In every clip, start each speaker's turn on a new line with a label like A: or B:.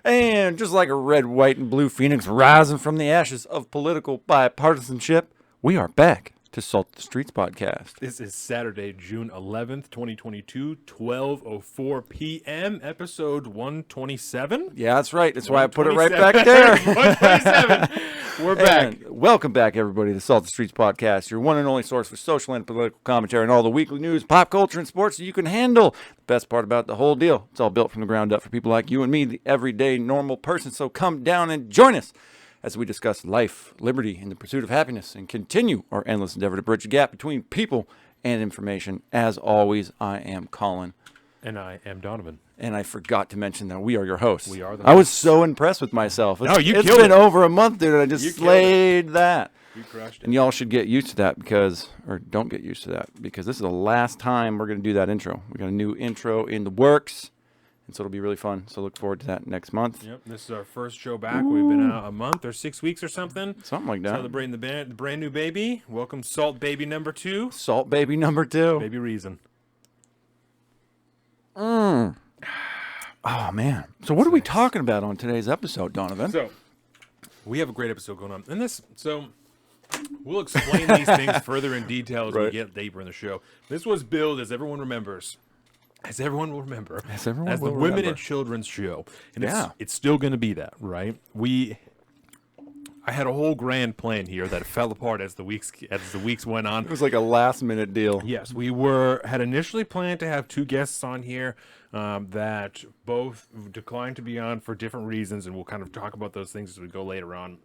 A: And just like a red, white, and blue phoenix rising from the ashes of political bipartisanship, we are back to Salt of the Streets podcast.
B: This is Saturday, June 11th, 2022, 12:04 p.m., episode 127.
A: Yeah, that's right. That's why I put it right back there.
B: 127. We're back.
A: And welcome back, everybody, to the Salt of the Streets podcast, your one and only source for social and political commentary and all the weekly news, pop culture, and sports that you can handle. The best part about the whole deal, it's all built from the ground up for people like you and me, the everyday normal person. So come down and join us as we discuss life, liberty, and the pursuit of happiness, and continue our endless endeavor to bridge the gap between people and information. As always, I am Colin.
B: And I am Donovan.
A: And I forgot to mention that we are your hosts.
B: We are the
A: I was
B: hosts.
A: so impressed with myself.
B: No, you
A: It's
B: killed
A: been
B: it.
A: over a month, dude, and I just slayed that.
B: You crushed it.
A: And y'all should get used to that or don't get used to that, because this is the last time we're going to do that intro. We got a new intro in the works, and so it'll be really fun. So look forward to that next month.
B: Yep, this is our first show back. We've been out a month or 6 weeks or something.
A: Something like that.
B: Celebrating the brand new baby. Welcome, Salt Baby number 2.
A: Salt baby number 2.
B: Baby Reason.
A: Oh, man. So what are we talking about on today's episode, Donovan?
B: So, we have a great episode going on. And we'll explain these things further in detail as we get deeper in the show. This was billed, as everyone remembers, as everyone will remember, as the Women and Children's Show. And it's still going to be that, right? I had a whole grand plan here that fell apart as the weeks went on.
A: It was like a last-minute deal.
B: Yes, we had initially planned to have 2 guests on here that both declined to be on for different reasons, and we'll kind of talk about those things as we go later on.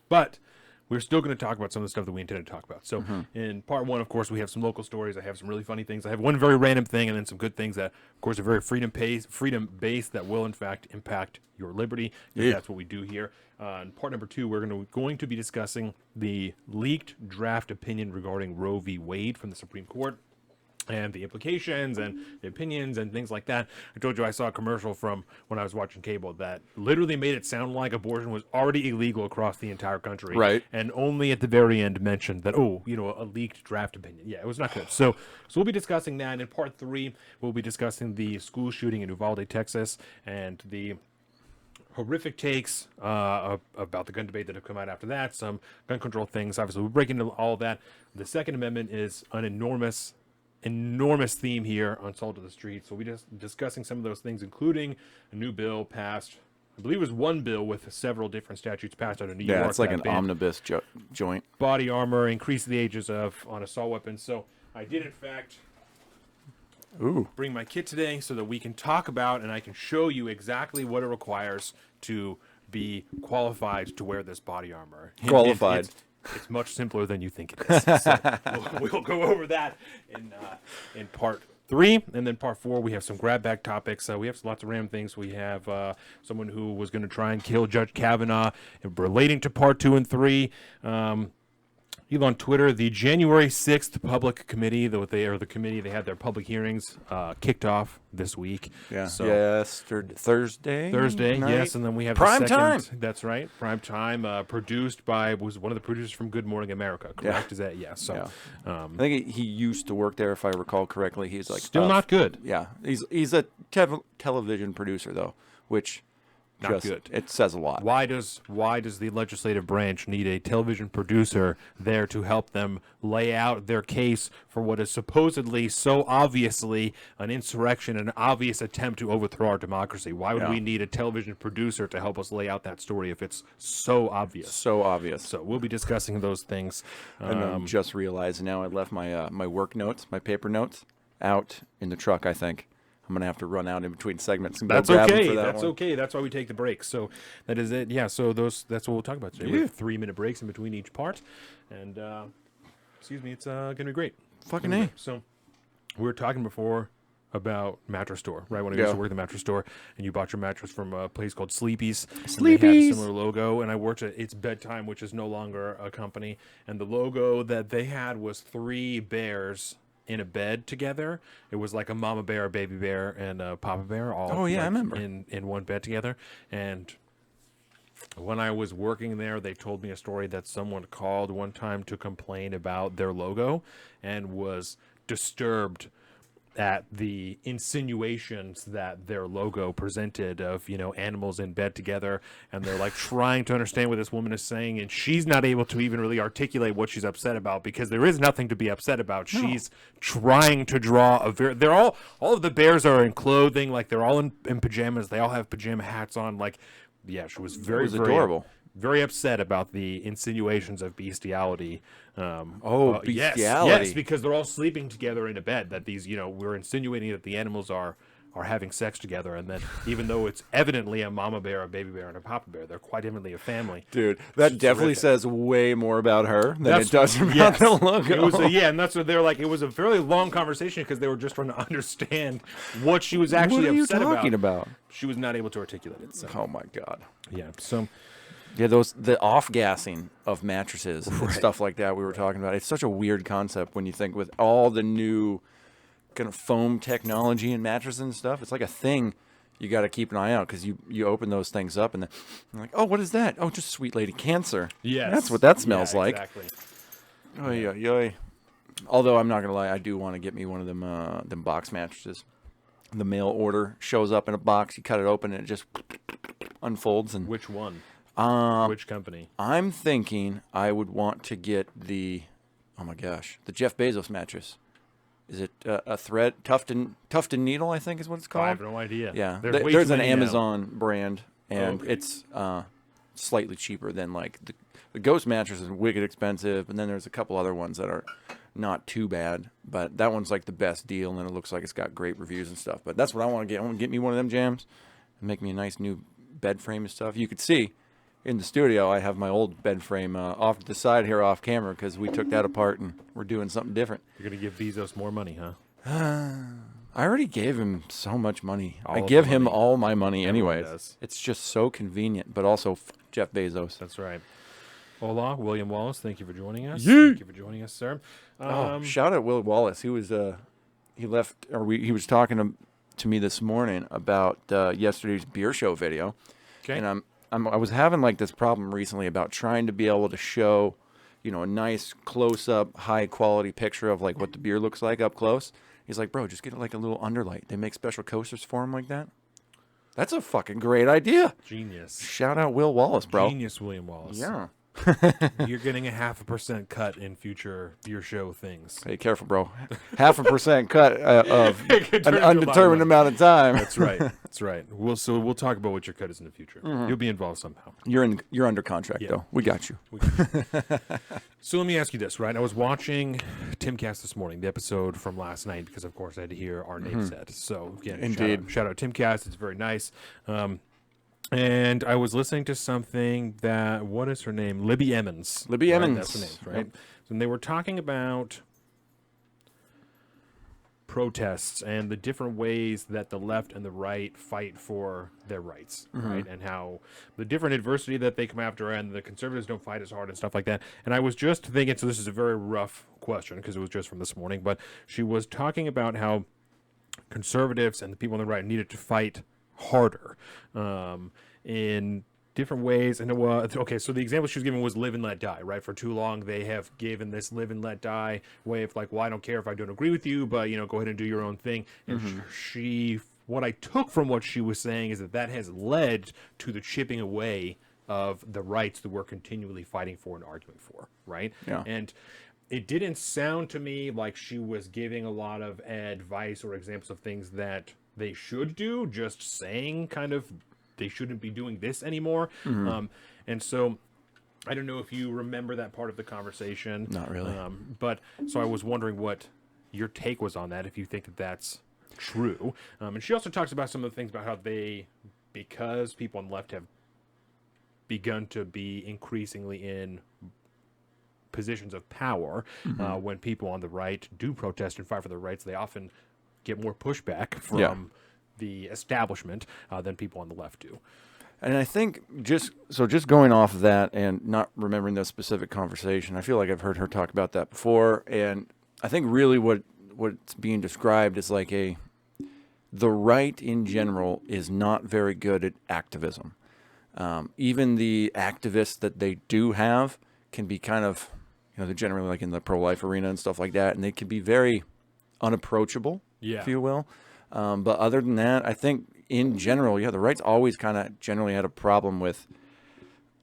B: But we're still going to talk about some of the stuff that we intended to talk about. So in part 1, of course, we have some local stories. I have some really funny things. I have one very random thing, and then some good things that, of course, are very freedom-based that will, in fact, impact your liberty. That's what we do here. In part number 2, we're going to be discussing the leaked draft opinion regarding Roe v. Wade from the Supreme Court, and the implications and the opinions and things like that. I told you I saw a commercial from when I was watching cable that literally made it sound like abortion was already illegal across the entire country.
A: Right.
B: And only at the very end mentioned that, a leaked draft opinion. Yeah, it was not good. So we'll be discussing that. In part 3, we'll be discussing the school shooting in Uvalde, Texas, and the horrific takes about the gun debate that have come out after that, some gun control things. Obviously, we'll break into all of that. The Second Amendment is an enormous theme here on Salt of the Streets. So we'll be just discussing some of those things, including a new bill passed. I believe it was one bill with several different statutes passed out of New York.
A: Yeah, it's like an omnibus joint.
B: Body armor, increase the ages on assault weapons. So I did, in fact, bring my kit today so that we can talk about and I can show you exactly what it requires to be qualified to wear this body armor.
A: Qualified.
B: It's much simpler than you think it is. So we'll go over that in part 3, and then part 4 we have some grab bag topics. We have lots of random things. We have someone who was going to try and kill Judge Kavanaugh, relating to part 2 and 3. On Twitter, the January 6th public committee, the committee, they had their public hearings kicked off this week.
A: Yeah.
B: So
A: Thursday night?
B: Yes, and then we have
A: Prime time.
B: That's right, Prime Time, produced by was one of the producers from Good Morning America. Correct?
A: Yeah.
B: Is that So
A: I think he used to work there, if I recall correctly. He's like
B: still not good.
A: Yeah, he's a television producer though, which.
B: Not good.
A: It says a lot.
B: Why does the legislative branch need a television producer there to help them lay out their case for what is supposedly so obviously an insurrection, an obvious attempt to overthrow our democracy? Why would we need a television producer to help us lay out that story if it's so obvious?
A: So obvious.
B: So we'll be discussing those things.
A: And I'm just realizing now I left my my work notes, my paper notes, out in the truck, I think. I'm going to have to run out in between segments and go grab them for that
B: That's
A: one.
B: okay. That's why we take the breaks. So that is it. Yeah, so that's what we'll talk about today. We have 3-minute breaks in between each part. And, it's going to be great.
A: Fucking A.
B: So we were talking before about mattress store, right? When I used to work at the mattress store, and you bought your mattress from a place called Sleepy's. Sleepy's! They had a similar logo, and I worked at It's Bedtime, which is no longer a company. And the logo that they had was 3 bears in a bed together. It was like a mama bear, a baby bear, and a papa bear all
A: I remember.
B: in one bed together. And when I was working there, they told me a story that someone called one time to complain about their logo and was disturbed at the insinuations that their logo presented of, animals in bed together, and they're like trying to understand what this woman is saying, and she's not able to even really articulate what she's upset about, because there is nothing to be upset about. No. She's trying to draw they're all of the bears are in clothing, like they're all in pajamas. They all have pajama hats on. Like, yeah, she was very
A: adorable.
B: Very upset about the insinuations of bestiality.
A: Bestiality.
B: Yes, because they're all sleeping together in a bed. That these, we're insinuating that the animals are having sex together, and that even though it's evidently a mama bear, a baby bear, and a papa bear, they're quite evidently a family.
A: Dude, that definitely says way more about her than it does about the logo.
B: It was and that's what they're like. It was a fairly long conversation because they were just trying to understand what she was actually upset about.
A: What are you talking about?
B: She was not able to articulate it. So.
A: Oh my God.
B: Yeah. So.
A: Yeah, the off-gassing of mattresses and stuff like that we were talking about. It's such a weird concept when you think with all the new kind of foam technology in mattresses and stuff. It's like a thing you got to keep an eye out, because you open those things up and then you're like, oh, what is that? Oh, just sweet lady cancer.
B: Yes.
A: That's what that smells like.
B: Exactly.
A: Oy, oy, oy. Although I'm not going to lie, I do want to get me one of them box mattresses. The mail order shows up in a box. You cut it open and it just unfolds. And
B: which one? Which company?
A: I'm thinking I would want to get the Jeff Bezos mattress. Is it a thread Tufton Needle? I think is what it's called.
B: I have no idea.
A: Yeah, there's an Amazon brand, and it's slightly cheaper than like the Ghost mattress is wicked expensive, and then there's a couple other ones that are not too bad, but that one's like the best deal, and it looks like it's got great reviews and stuff. But that's what I want to get. I want to get me one of them jams and make me a nice new bed frame and stuff. You could see. In the studio, I have my old bed frame off to the side here off camera, because we took that apart and we're doing something different.
B: You're going to give Bezos more money, huh?
A: I already gave him so much money. I give him all my money anyways. It's just so convenient, but also Jeff Bezos.
B: That's right. Hola, William Wallace. Thank you for joining us.
A: Yeah.
B: Thank you for joining us, sir.
A: Shout out Will Wallace. He was he was talking to me this morning about yesterday's beer show video.
B: Okay.
A: And I was having like this problem recently about trying to be able to show, a nice close-up, high-quality picture of like what the beer looks like up close. He's like, bro, just get like a little underlight. They make special coasters for him like that. That's a fucking great idea.
B: Genius.
A: Shout out Will Wallace, bro.
B: Genius, William Wallace.
A: Yeah.
B: You're getting a 0.5% cut in future beer show things.
A: Hey, careful, bro. 0.5% cut of an undetermined amount of time.
B: That's right. That's right. We'll talk about what your cut is in the future. Mm-hmm. You'll be involved somehow.
A: You're under contract though. We got you.
B: So let me ask you this, right? I was watching Timcast this morning, the episode from last night, because of course I had to hear our name said. So again,
A: indeed,
B: shout out Timcast. It's very nice. And I was listening to something that, what is her name? Libby Emmons.
A: Libby Emmons.
B: That's her name, right? Yep. And they were talking about protests and the different ways that the left and the right fight for their rights, right? And how the different adversity that they come after, and the conservatives don't fight as hard and stuff like that. And I was just thinking, so this is a very rough question because it was just from this morning, but she was talking about how conservatives and the people on the right needed to fight harder in different ways. And okay, so the example she was giving was live and let die, right? For too long they have given this live and let die way of like, well, I don't care if I don't agree with you, but go ahead and do your own thing. And what I took from what she was saying is that has led to the chipping away of the rights that we're continually fighting for and arguing for, right?
A: Yeah.
B: And it didn't sound to me like she was giving a lot of advice or examples of things that they should do, just saying kind of they shouldn't be doing this anymore. And so I don't know if you remember that part of the conversation.
A: Not really.
B: But so I was wondering what your take was on that, if you think that that's true. And she also talks about some of the things about how because people on the left have begun to be increasingly in positions of power, when people on the right do protest and fight for their rights, they often get more pushback from the establishment than people on the left do.
A: And I think just going off of that and not remembering the specific conversation, I feel like I've heard her talk about that before. And I think really what's being described is like the right in general is not very good at activism. Even the activists that they do have can be kind of, they're generally like in the pro-life arena and stuff like that, and they can be very unapproachable if you will. But other than that, I think in general, the right's always kind of generally had a problem with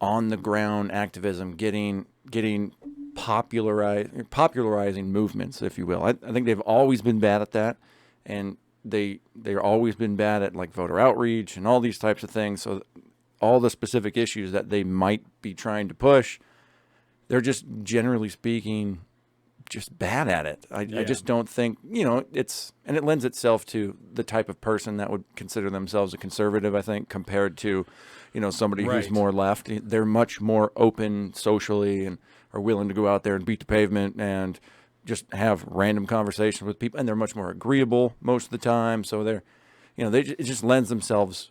A: on the ground activism, getting popularizing movements, if you will. I think they've always been bad at that, and they're always been bad at like voter outreach and all these types of things. So all the specific issues that they might be trying to push, they're just generally speaking just bad at it. I just don't think, and it lends itself to the type of person that would consider themselves a conservative, I think, compared to, somebody who's more left. They're much more open socially and are willing to go out there and beat the pavement and just have random conversations with people. And they're much more agreeable most of the time. So they're, it just lends themselves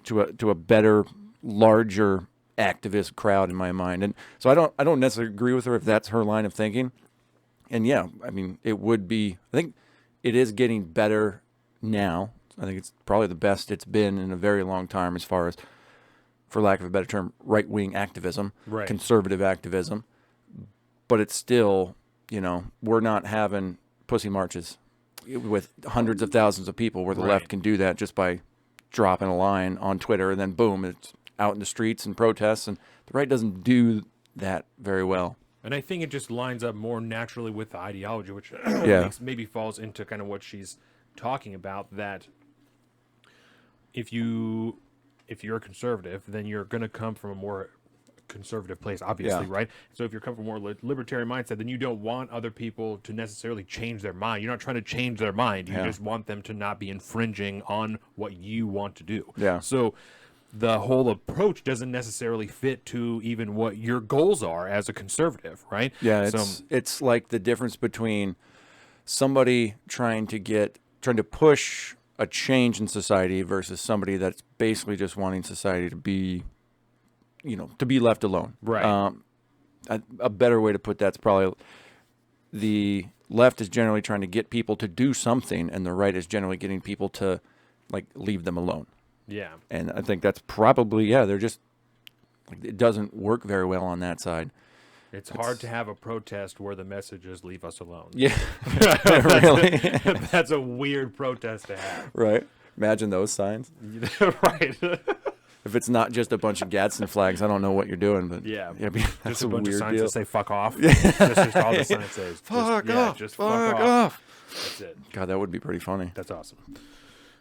A: to a better, larger activist crowd in my mind. And so I don't necessarily agree with her if that's her line of thinking. And it would be, I think it is getting better now. I think it's probably the best it's been in a very long time as far as, for lack of a better term, right-wing activism, conservative activism. But it's still, we're not having pussy marches with hundreds of thousands of people where the left can do that just by dropping a line on Twitter and then boom, it's out in the streets and protests. And the right doesn't do that very well.
B: And I think it just lines up more naturally with the ideology, which maybe falls into kind of what she's talking about, that if you're a conservative, then you're going to come from a more conservative place, obviously, right? So if you're coming from a more libertarian mindset, then you don't want other people to necessarily change their mind. You're not trying to change their mind. You just want them to not be infringing on what you want to do.
A: Yeah.
B: So the whole approach doesn't necessarily fit to even what your goals are as a conservative, right?
A: Yeah, it's like the difference between somebody trying to push a change in society versus somebody that's basically just wanting society to be, to be left alone.
B: Right.
A: A better way to put that's probably the left is generally trying to get people to do something, and the right is generally getting people to leave them alone.
B: Yeah.
A: And I think that's probably, they're just, it doesn't work very well on that side.
B: It's hard to have a protest where the message is leave us alone.
A: Yeah. Really?
B: That's a weird protest to have.
A: Right. Imagine those signs.
B: Right.
A: If it's not just a bunch of Gadsden flags, I don't know what you're doing, but that's
B: just
A: a
B: bunch
A: weird
B: of signs
A: deal.
B: that say fuck off. That's just all the signs say.
A: Fuck off.
B: That's it.
A: God, that would be pretty funny.
B: That's awesome.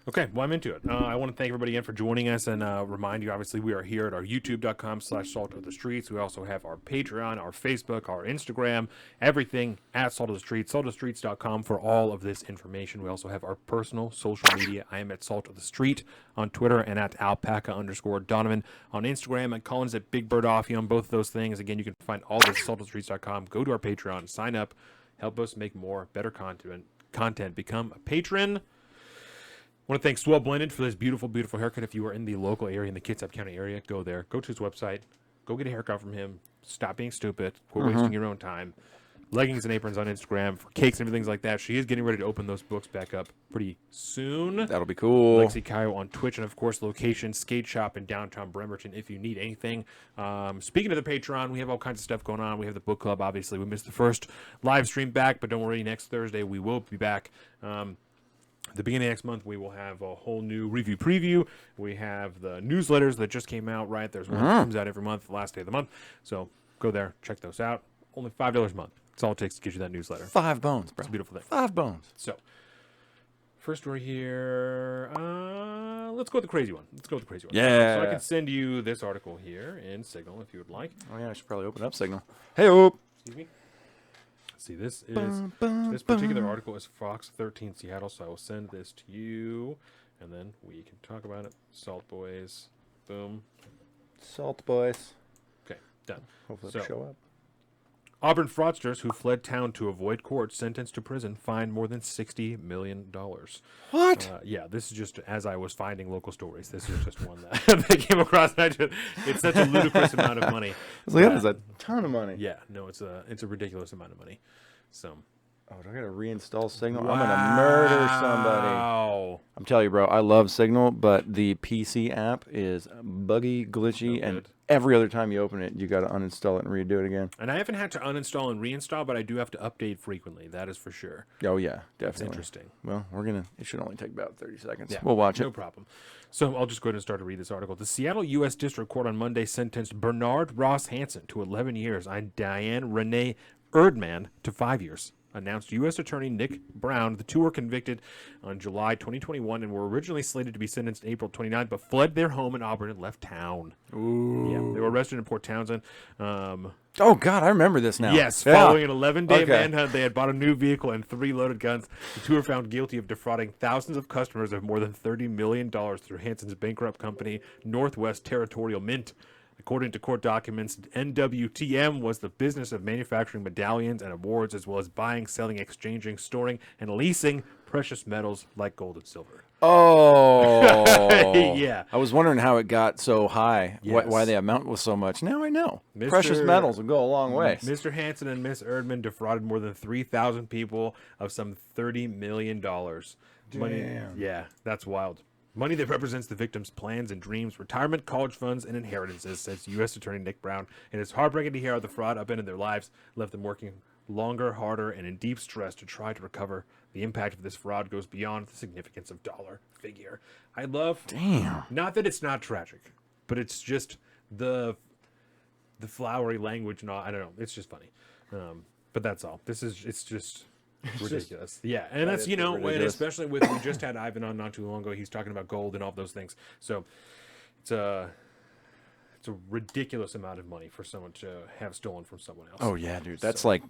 B: Okay, well, I'm into it. I want to thank everybody again for joining us and remind you, obviously, we are here at our youtube.com/saltofthestreets. We also have our Patreon, our Facebook, our Instagram, everything at Salt of the Streets, saltofthestreets.com for all of this information. We also have our personal social media. I am at Salt of the Street on Twitter and at alpaca_Donovan on Instagram, and Collins at Big Bird Offie on both of those things. Again, you can find all this at saltofthestreets.com. Go to our Patreon, sign up, help us make more, better content. Become a patron. I want to thank Swell Blended for this beautiful, beautiful haircut. If you are in the local area, in the Kitsap County area, go there. Go to his website. Go get a haircut from him. Stop being stupid. Quit wasting your own time. Leggings and aprons on Instagram for cakes and everything like that. She is getting ready to open those books back up pretty soon.
A: That'll be cool.
B: Lexi Caio on Twitch. And, of course, location, skate shop in downtown Bremerton if you need anything. Speaking of the Patreon, we have all kinds of stuff going on. We have the book club, obviously. We missed the first live stream back, but don't worry. Next Thursday, we will be back. The beginning of next month, we will have a whole new review preview. We have the newsletters that just came out, right? There's one that comes out every month, the last day of the month. So go there, check those out. Only $5 a month. That's all it takes to get you that newsletter.
A: $5, bro.
B: It's a beautiful thing.
A: $5.
B: So, first story here. Let's go with the crazy one.
A: Yeah.
B: So I can send you this article here in Signal if you would like.
A: Oh, yeah, I should probably open up Signal. Hey, Oop.
B: Excuse me. See, this particular article is Fox 13 Seattle, so I will send this to you, and then we can talk about it. Salt Boys, boom.
A: Salt Boys.
B: Okay, done.
A: Hopefully it'll show up.
B: Auburn fraudsters who fled town to avoid court sentenced to prison fined more than $60 million.
A: What?
B: Yeah, this is just as I was finding local stories. This is just one that they came across. It's such a ludicrous amount of money.
A: That is a ton of money.
B: Yeah, no, it's a ridiculous amount of money. So.
A: Oh, do I gotta reinstall Signal? Wow. I'm gonna murder somebody.
B: Wow.
A: I'm telling you, bro, I love Signal, but the PC app is buggy, glitchy, and every other time you open it, you got to uninstall it and redo it again.
B: And I haven't had to uninstall and reinstall, but I do have to update frequently. That is for sure.
A: Oh yeah, definitely.
B: It's interesting.
A: Well, it should only take about 30 seconds.
B: Yeah,
A: We'll watch
B: no
A: it.
B: problem. So I'll just go ahead and start to read this article. The Seattle U.S. District Court on Monday sentenced Bernard Ross Hansen to 11 years and Diane Renee Erdman to 5 years. Announced U.S. Attorney Nick Brown. The two were convicted on July 2021 and were originally slated to be sentenced April 29th, but fled their home in Auburn and left town.
A: Ooh.
B: Yeah, they were arrested in Port Townsend.
A: Oh, God, I remember this now.
B: Yes, following an 11-day manhunt, they had bought a new vehicle and 3 loaded guns. The two were found guilty of defrauding thousands of customers of more than $30 million through Hansen's bankrupt company, Northwest Territorial Mint. According to court documents, NWTM was the business of manufacturing medallions and awards, as well as buying, selling, exchanging, storing, and leasing precious metals like gold and silver.
A: Oh.
B: Yeah.
A: I was wondering how it got so high,
B: Yes.
A: why the amount was so much. Now I know. Precious metals will go a long way.
B: Mr. Hansen and Miss Erdman defrauded more than 3,000 people of some $30 million. Money,
A: Damn.
B: yeah, that's wild. Money that represents the victims' plans and dreams, retirement, college funds, and inheritances, says U.S. Attorney Nick Brown. It is heartbreaking to hear how the fraud upended their lives, left them working longer, harder, and in deep stress to try to recover. The impact of this fraud goes beyond the significance of dollar figure. I love,
A: Damn.
B: not that it's not tragic, but it's just the flowery language. I don't know. It's just funny. But that's all. It's just ridiculous. Yeah, and that's, and especially with, we just had Ivan on not too long ago. He's talking about gold and all those things. So it's a ridiculous amount of money for someone to have stolen from someone else.
A: Oh, yeah, dude. That's like,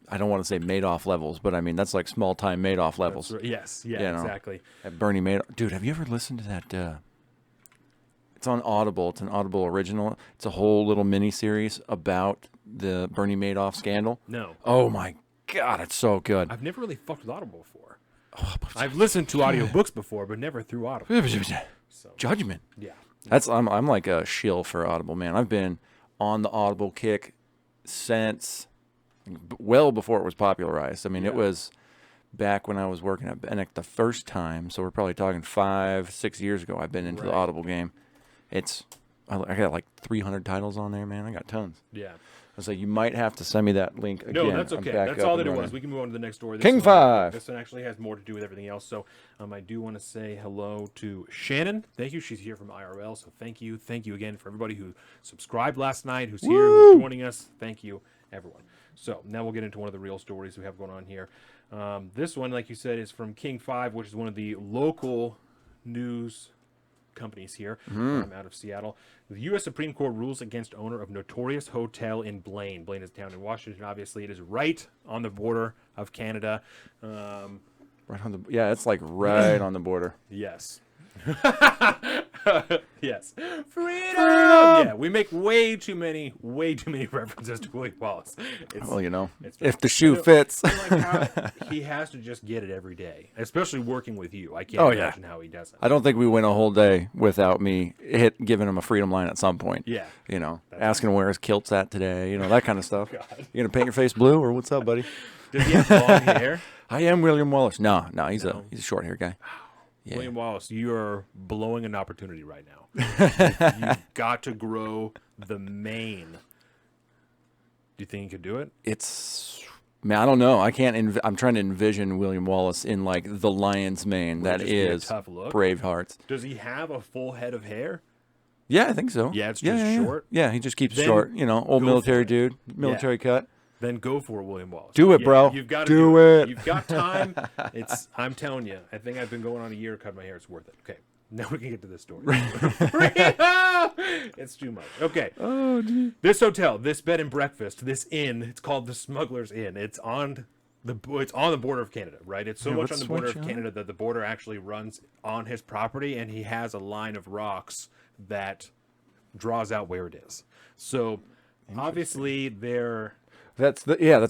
A: I don't want to say Madoff levels, but I mean, that's like small-time Madoff levels.
B: Yes, yeah,
A: You know,
B: exactly.
A: At Bernie Madoff. Dude, have you ever listened to that? It's on Audible. It's an Audible original. It's a whole little mini-series about the Bernie Madoff scandal.
B: No.
A: Oh, my God, it's so good.
B: I've never really fucked with Audible before. I've listened to audiobooks before, but never through Audible. So,
A: Judgment.
B: yeah.
A: I'm like a shill for Audible, man. I've been on the Audible kick since well before it was popularized. I mean, It was back when I was working at Bennick the first time, so we're probably talking 5-6 years ago. I've been into the Audible game. I got like 300 titles on there, man. I got tons.
B: Yeah.
A: I was like, you might have to send me that link again.
B: No, that's okay. That's all that it was.
A: running.
B: We can move on to the next story.
A: King 5.
B: This one actually has more to do with everything else. So I do want to say hello to Shannon. Thank you. She's here from IRL. So thank you. Thank you again for everybody who subscribed last night, who's here, who's joining us. Thank you, everyone. So now we'll get into one of the real stories we have going on here. This one, like you said, is from King 5, which is one of the local news companies here out of Seattle. The U.S. Supreme Court rules against owner of notorious hotel in Blaine. Blaine is a town in Washington, obviously. It is right on the border of Canada.
A: Right on it's like right on the border.
B: Yes. Yes. Freedom! Yeah, we make way too many references to William Wallace.
A: If the shoe fits.
B: He has to just get it every day, especially working with you. I can't imagine how he does it.
A: I don't think we went a whole day without me giving him a freedom line at some point.
B: Yeah.
A: Asking him where his kilt's at today, that kind of stuff. God. You going to paint your face blue or what's up, buddy?
B: Does he have long hair?
A: I am William Wallace. No, he's a short hair guy. Yeah.
B: William Wallace, you are blowing an opportunity right now. You've got to grow the mane. Do you think you could do it?
A: Man, I don't know. I can't. I'm trying to envision William Wallace in like the lion's mane. That is
B: tough look.
A: Bravehearts.
B: Does he have a full head of hair?
A: Yeah, I think so.
B: Yeah, it's just short.
A: Yeah, he just keeps it short. Old military dude, military cut.
B: Then go for it, William Wallace.
A: Do it, bro.
B: You've got to
A: do it.
B: You've got time. I'm telling you. I think I've been going on a year to cut my hair. It's worth it. Okay. Now we can get to this story. It's too much. Okay.
A: Oh, geez.
B: This hotel, this bed and breakfast, this inn, it's called the Smuggler's Inn. It's on the border of Canada, right? It's so much on the border of Canada that the border actually runs on his property, and he has a line of rocks that draws out where it is. So obviously
A: That's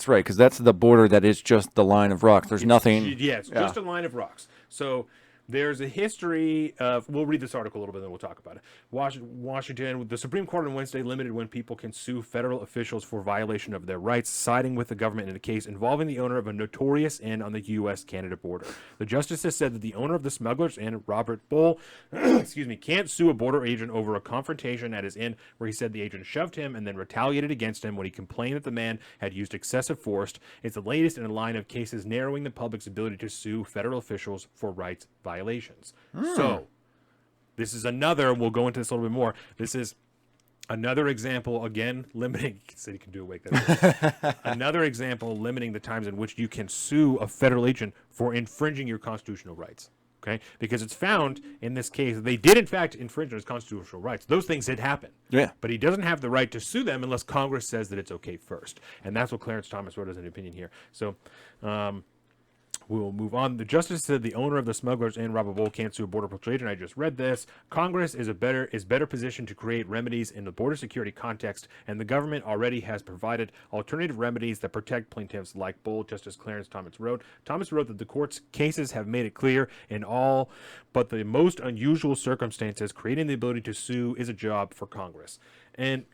A: right, because that's the border that is just the line of rocks. There's nothing.
B: Yeah, it's just a line of rocks. So there's a history of, we'll read this article a little bit, then we'll talk about it. Washington, the Supreme Court on Wednesday limited when people can sue federal officials for violation of their rights, siding with the government in a case involving the owner of a notorious inn on the U.S.-Canada border. The justices said that the owner of the Smugglers Inn, Robert Bull, can't sue a border agent over a confrontation at his inn where he said the agent shoved him and then retaliated against him when he complained that the man had used excessive force. It's the latest in a line of cases narrowing the public's ability to sue federal officials for rights violations. So, this is another, we'll go into this a little bit more, this is another example, again, limiting, said you can do awake that. Another example limiting the times in which you can sue a federal agent for infringing your constitutional rights. Okay, because it's found in this case they did in fact infringe on his constitutional rights. Those things did happen. Yeah. But he doesn't have the right to sue them unless Congress says that it's okay first. And that's what Clarence Thomas wrote as an opinion here. So we'll move on. The justice said the owner of the Smugglers Inn, Robert Bull, can't sue a border patrol agent. I just read this. Congress is better positioned to create remedies in the border security context, and the government already has provided alternative remedies that protect plaintiffs like Bull. Justice Clarence Thomas wrote. Thomas wrote that the court's cases have made it clear in all but the most unusual circumstances, creating the ability to sue is a job for Congress. And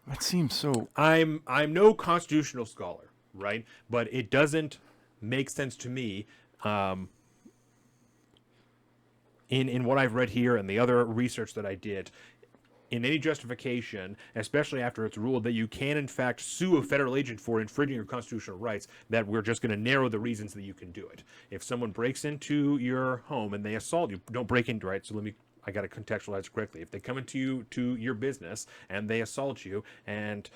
A: that seems so.
B: I'm no constitutional scholar, right? But it doesn't makes sense to me in what I've read here and the other research that I did, in any justification, especially after it's ruled that you can in fact sue a federal agent for infringing your constitutional rights, that we're just going to narrow the reasons that you can do it. If someone breaks into your home and they assault you, don't break into, right? So I got to contextualize it correctly. If they come into your business and they assault you, and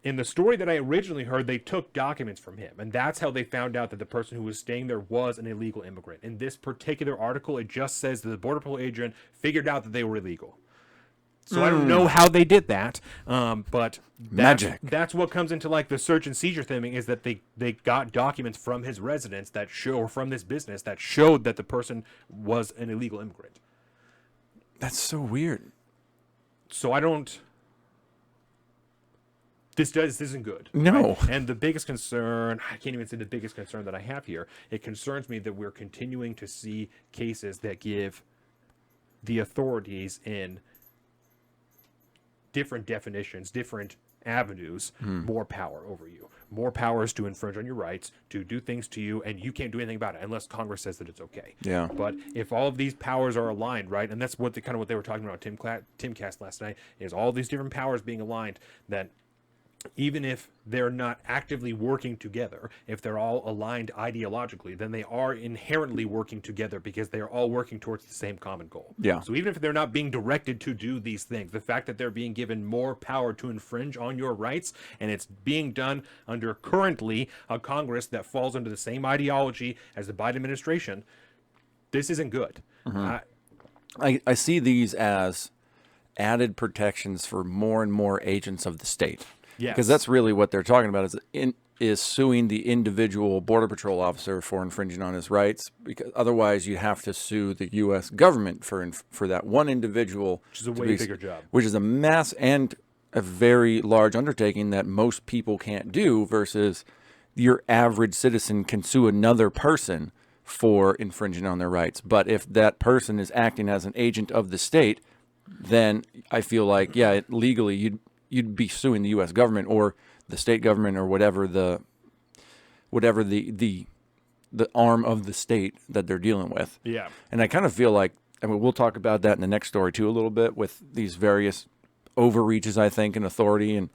B: in the story that I originally heard, they took documents from him, and that's how they found out that the person who was staying there was an illegal immigrant. In this particular article, it just says that the Border Patrol agent figured out that they were illegal. So I don't know how they did that, but
A: magic.
B: That's what comes into like the search and seizure thing, is that they got documents from his residence that show, or from this business that showed that the person was an illegal immigrant.
A: That's so weird.
B: So I don't. This isn't good.
A: No.
B: Right? And the biggest concern, I can't even say the biggest concern that I have here, it concerns me that we're continuing to see cases that give the authorities in different definitions, different avenues, more power over you. More powers to infringe on your rights, to do things to you, and you can't do anything about it unless Congress says that it's okay.
A: Yeah.
B: But if all of these powers are aligned, right, and that's what what they were talking about Timcast last night, is all these different powers being aligned, that even if they're not actively working together, if they're all aligned ideologically, then they are inherently working together because they are all working towards the same common goal.
A: Yeah.
B: So even if they're not being directed to do these things, the fact that they're being given more power to infringe on your rights, and it's being done under currently a Congress that falls under the same ideology as the Biden administration, this isn't good.
A: I see these as added protections for more and more agents of the state.
B: Yes.
A: Because that's really what they're talking about, is suing the individual Border Patrol officer for infringing on his rights. Because otherwise, you have to sue the U.S. government for that one individual.
B: Which is a way bigger job.
A: Which is a mass and a very large undertaking that most people can't do, versus your average citizen can sue another person for infringing on their rights. But if that person is acting as an agent of the state, then I feel like, yeah, legally you'd be suing the U.S. government or the state government or whatever the arm of the state that they're dealing with.
B: Yeah.
A: And I kind of feel like, I mean, we'll talk about that in the next story too a little bit, with these various overreaches, I think, in authority. And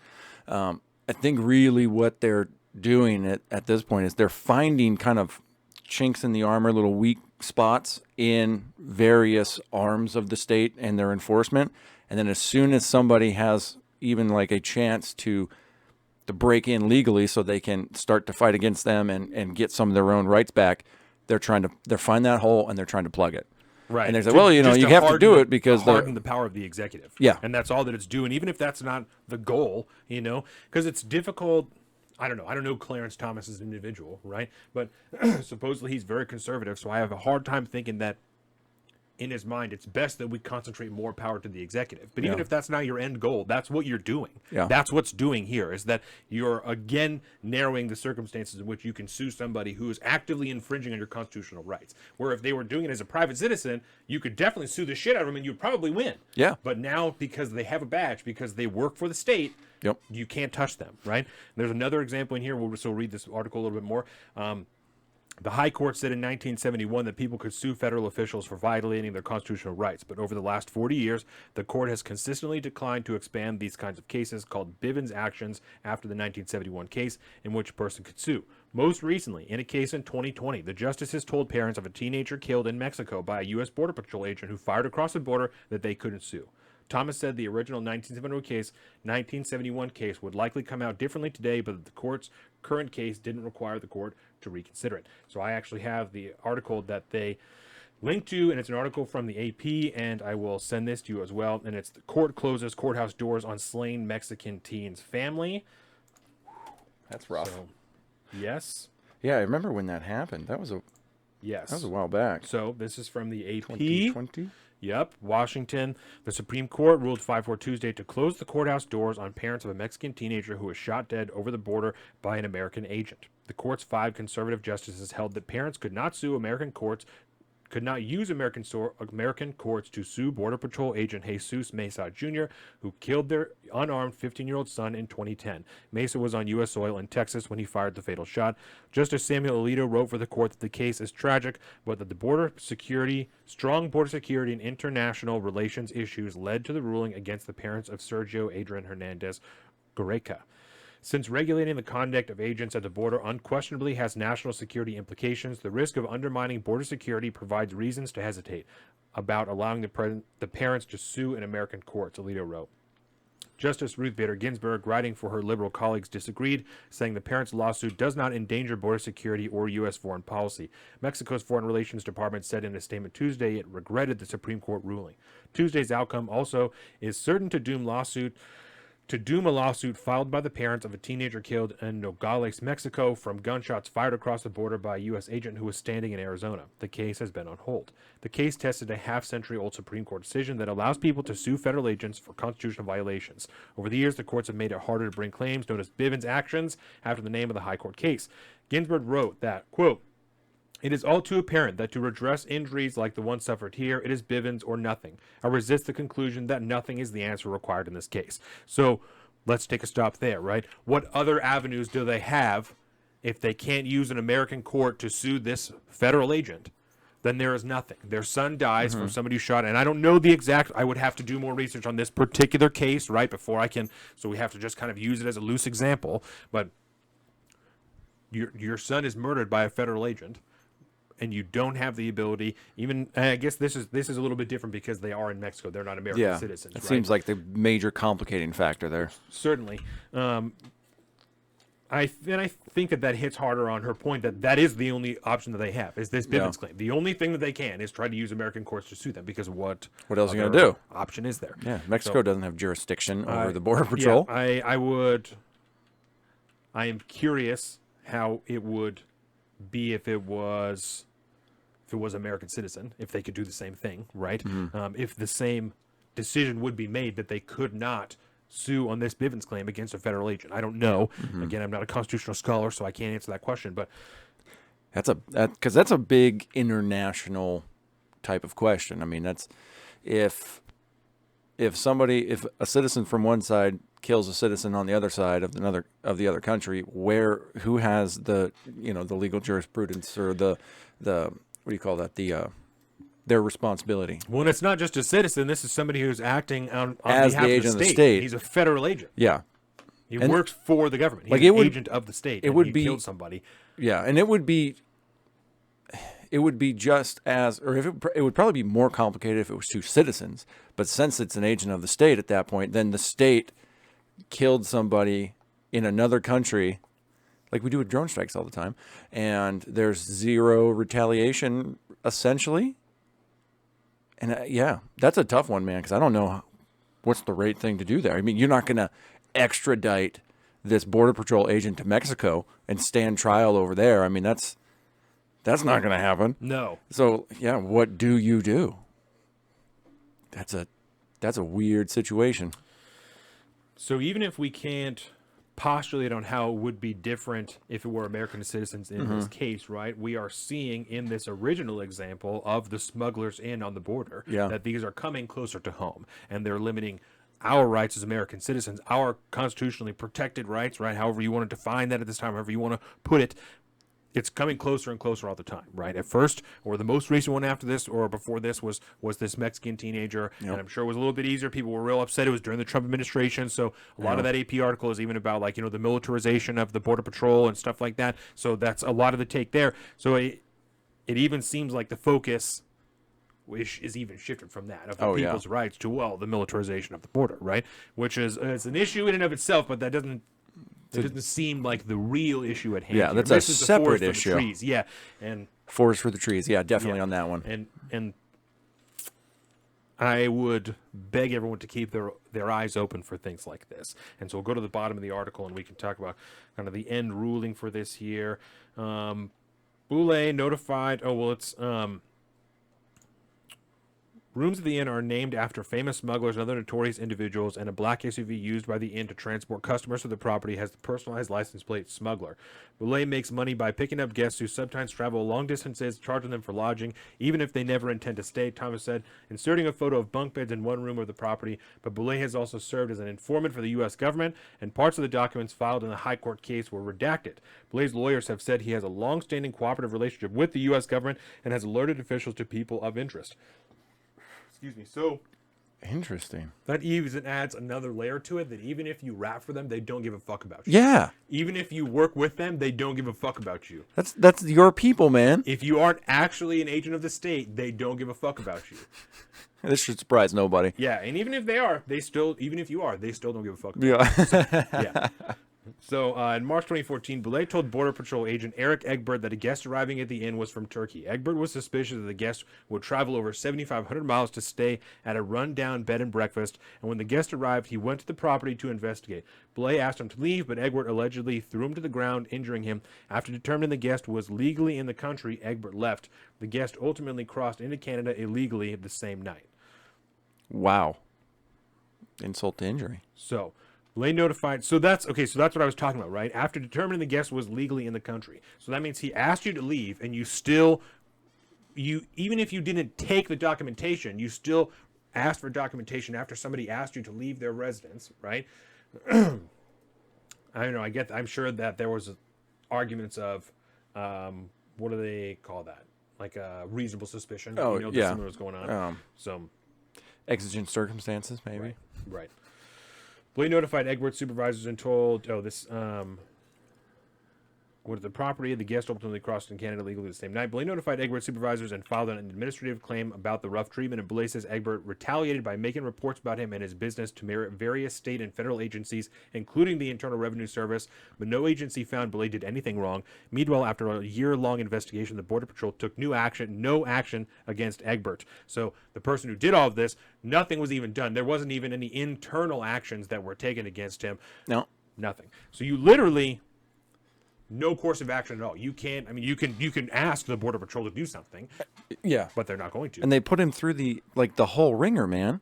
A: I think really what they're doing at this point is they're finding kind of chinks in the armor, little weak spots in various arms of the state and their enforcement. And then as soon as somebody has even like a chance to break in legally so they can start to fight against them and get some of their own rights back, they're find that hole and they're trying to plug it.
B: Right.
A: And they say, well, you have to do it because
B: harden the power of the executive.
A: Yeah.
B: And that's all that it's doing, even if that's not the goal, because it's difficult. I don't know Clarence Thomas as an individual, right? But supposedly he's very conservative, so I have a hard time thinking that in his mind, it's best that we concentrate more power to the executive. But even if that's not your end goal, that's what you're doing.
A: Yeah.
B: That's what's doing here, is that you're again narrowing the circumstances in which you can sue somebody who is actively infringing on your constitutional rights. Where if they were doing it as a private citizen, you could definitely sue the shit out of them and you'd probably win.
A: Yeah.
B: But now, because they have a badge, because they work for the state, you can't touch them, right? There's another example in here. We'll read this article a little bit more. The High Court said in 1971 that people could sue federal officials for violating their constitutional rights, but over the last 40 years, the court has consistently declined to expand these kinds of cases, called Bivens actions, after the 1971 case in which a person could sue. Most recently, in a case in 2020, the justices told parents of a teenager killed in Mexico by a U.S. Border Patrol agent who fired across the border that they couldn't sue. Thomas said the original 1971 case would likely come out differently today, but the court's current case didn't require the court to reconsider it. So I actually have the article that they linked to, and it's an article from the AP, and I will send this to you as well. And it's "The Court Closes Courthouse Doors on Slain Mexican Teen's Family."
A: That's rough.
B: So, yes.
A: Yeah, I remember when that happened. That was a while back.
B: So this is from the AP.
A: 2020?
B: Yep, Washington. The Supreme Court ruled 5-4 Tuesday to close the courthouse doors on parents of a Mexican teenager who was shot dead over the border by an American agent. The court's 5 conservative justices held that parents could not use American courts to sue Border Patrol agent Jesus Mesa Jr., who killed their unarmed 15-year-old son in 2010. Mesa was on U.S. soil in Texas when he fired the fatal shot. Justice Samuel Alito wrote for the court that the case is tragic, but that the strong border security and international relations issues led to the ruling against the parents of Sergio Adrian Hernandez Guerreca. Since regulating the conduct of agents at the border unquestionably has national security implications, the risk of undermining border security provides reasons to hesitate about allowing the parents to sue in American courts, Alito wrote. Justice Ruth Bader Ginsburg, writing for her liberal colleagues, disagreed, saying the parents' lawsuit does not endanger border security or U.S. foreign policy. Mexico's Foreign Relations Department said in a statement Tuesday it regretted the Supreme Court ruling. Tuesday's outcome also is certain to doom a lawsuit filed by the parents of a teenager killed in Nogales, Mexico, from gunshots fired across the border by a U.S. agent who was standing in Arizona. The case has been on hold. The case tested a half-century-old Supreme Court decision that allows people to sue federal agents for constitutional violations. Over the years, the courts have made it harder to bring claims known as Bivens actions after the name of the High Court case. Ginsburg wrote that, quote, "It is all too apparent that to redress injuries like the one suffered here, it is Bivens or nothing. I resist the conclusion that nothing is the answer required in this case." So let's take a stop there, right? What other avenues do they have if they can't use an American court to sue this federal agent? Then there is nothing. Their son dies from somebody who shot, and I don't know the exact, I would have to do more research on this particular case, right, before I can, so we have to just kind of use it as a loose example, but your son is murdered by a federal agent, and you don't have the ability, even, I guess this is a little bit different because they are in Mexico. They're not American citizens.
A: It
B: right?
A: seems like the major complicating factor there.
B: Certainly. I think that hits harder on her point that is the only option that they have, is this Bivens claim. The only thing that they can is try to use American courts to sue them, because what
A: else are you going to do?
B: Option is there?
A: Yeah, Mexico doesn't have jurisdiction over the Border Patrol.
B: Yeah, I am curious how it would be if it was American citizen, if they could do the same thing, right? If the same decision would be made that they could not sue on this Bivens claim against a federal agent. I don't know. Again, I'm not a constitutional scholar, so I can't answer that question. But
A: that's a big international type of question. I mean, that's if a citizen from one side kills a citizen on the other side of the other country, who has the legal jurisprudence or the what do you call that, their responsibility?
B: Well, it's not just a citizen. This is somebody who's acting on
A: as
B: behalf
A: the agent
B: of the
A: state.
B: He's a federal agent.
A: Yeah,
B: he works for the government. He's an agent of the state. He killed somebody.
A: Yeah, and it would be just as, or it would probably be more complicated if it was two citizens. But since it's an agent of the state at that point, then the state killed somebody in another country, like we do with drone strikes all the time, and there's zero retaliation essentially. And that's a tough one, man, because I don't know what's the right thing to do there. I mean, you're not going to extradite this Border Patrol agent to Mexico and stand trial over there. I mean, that's not going to happen.
B: No.
A: So, what do you do? That's a weird situation.
B: So even if we can't postulate on how it would be different if it were American citizens in this case, right? We are seeing in this original example of the smugglers in on the border that these are coming closer to home, and they're limiting our rights as American citizens, our constitutionally protected rights, right? However you want to define that at this time, however you want to put it. It's coming closer and closer all the time, right? At first, or the most recent one after this, or before this, was this Mexican teenager, and I'm sure it was a little bit easier. People were real upset. It was during the Trump administration, so a lot of that AP article is even about, like, the militarization of the Border Patrol and stuff like that. So that's a lot of the take there. So it even seems like the focus is even shifted from that, of the people's rights, to, the militarization of the border, right? Which is it's an issue in and of itself, but that doesn't seem like the real issue at hand.
A: Yeah, that's a separate issue.
B: Trees. Yeah, and
A: forest for the trees. Yeah, definitely on that one.
B: And I would beg everyone to keep their eyes open for things like this. And so we'll go to the bottom of the article and we can talk about kind of the end ruling for this here. Boulay notified. It's. Rooms at the inn are named after famous smugglers and other notorious individuals, and a black SUV used by the inn to transport customers to the property has the personalized license plate Smuggler. Boulay makes money by picking up guests who sometimes travel long distances, charging them for lodging, even if they never intend to stay, Thomas said, inserting a photo of bunk beds in one room of the property. But Boulay has also served as an informant for the U.S. government, and parts of the documents filed in the high court case were redacted. Boulay's lawyers have said he has a long-standing cooperative relationship with the U.S. government and has alerted officials to people of interest. Excuse me. So
A: interesting.
B: That even adds another layer to it, that even if you rap for them, they don't give a fuck about you.
A: Yeah.
B: Even if you work with them, they don't give a fuck about you.
A: That's your people, man.
B: If you aren't actually an agent of the state, they don't give a fuck about you.
A: This should surprise nobody.
B: Yeah, and even if they are, even if you are, they still don't give a fuck about
A: you.
B: So, yeah. So, in March 2014, Boulay told Border Patrol agent Eric Egbert that a guest arriving at the inn was from Turkey. Egbert was suspicious that the guest would travel over 7,500 miles to stay at a run-down bed and breakfast, and when the guest arrived, he went to the property to investigate. Boulay asked him to leave, but Egbert allegedly threw him to the ground, injuring him. After determining the guest was legally in the country, Egbert left. The guest ultimately crossed into Canada illegally the same night.
A: Wow. Insult to injury.
B: So... Boulay notified. So that's what I was talking about, right? After determining the guest was legally in the country. So that means he asked you to leave, and even if you didn't take the documentation, you still asked for documentation after somebody asked you to leave their residence, right? I don't know. I'm sure that there was arguments of, what do they call that? Like a reasonable suspicion.
A: Oh,
B: that something was going on.
A: Exigent circumstances, maybe.
B: Right. Boulay notified Egbert's supervisors and told, the property, the guest ultimately crossed in Canada legally the same night. Boulay notified Egbert's supervisors and filed an administrative claim about the rough treatment, and Boulay says Egbert retaliated by making reports about him and his business to various state and federal agencies, including the Internal Revenue Service, but no agency found Boulay did anything wrong. Meanwhile, after a year-long investigation, the Border Patrol took no action against Egbert. So the person who did all of this, nothing was even done. There wasn't even any internal actions that were taken against him.
A: No.
B: Nothing. So you literally... no course of action at all. You can't. I mean, you can ask the Border Patrol to do something.
A: Yeah,
B: but they're not going to.
A: And they put him through the whole ringer, man.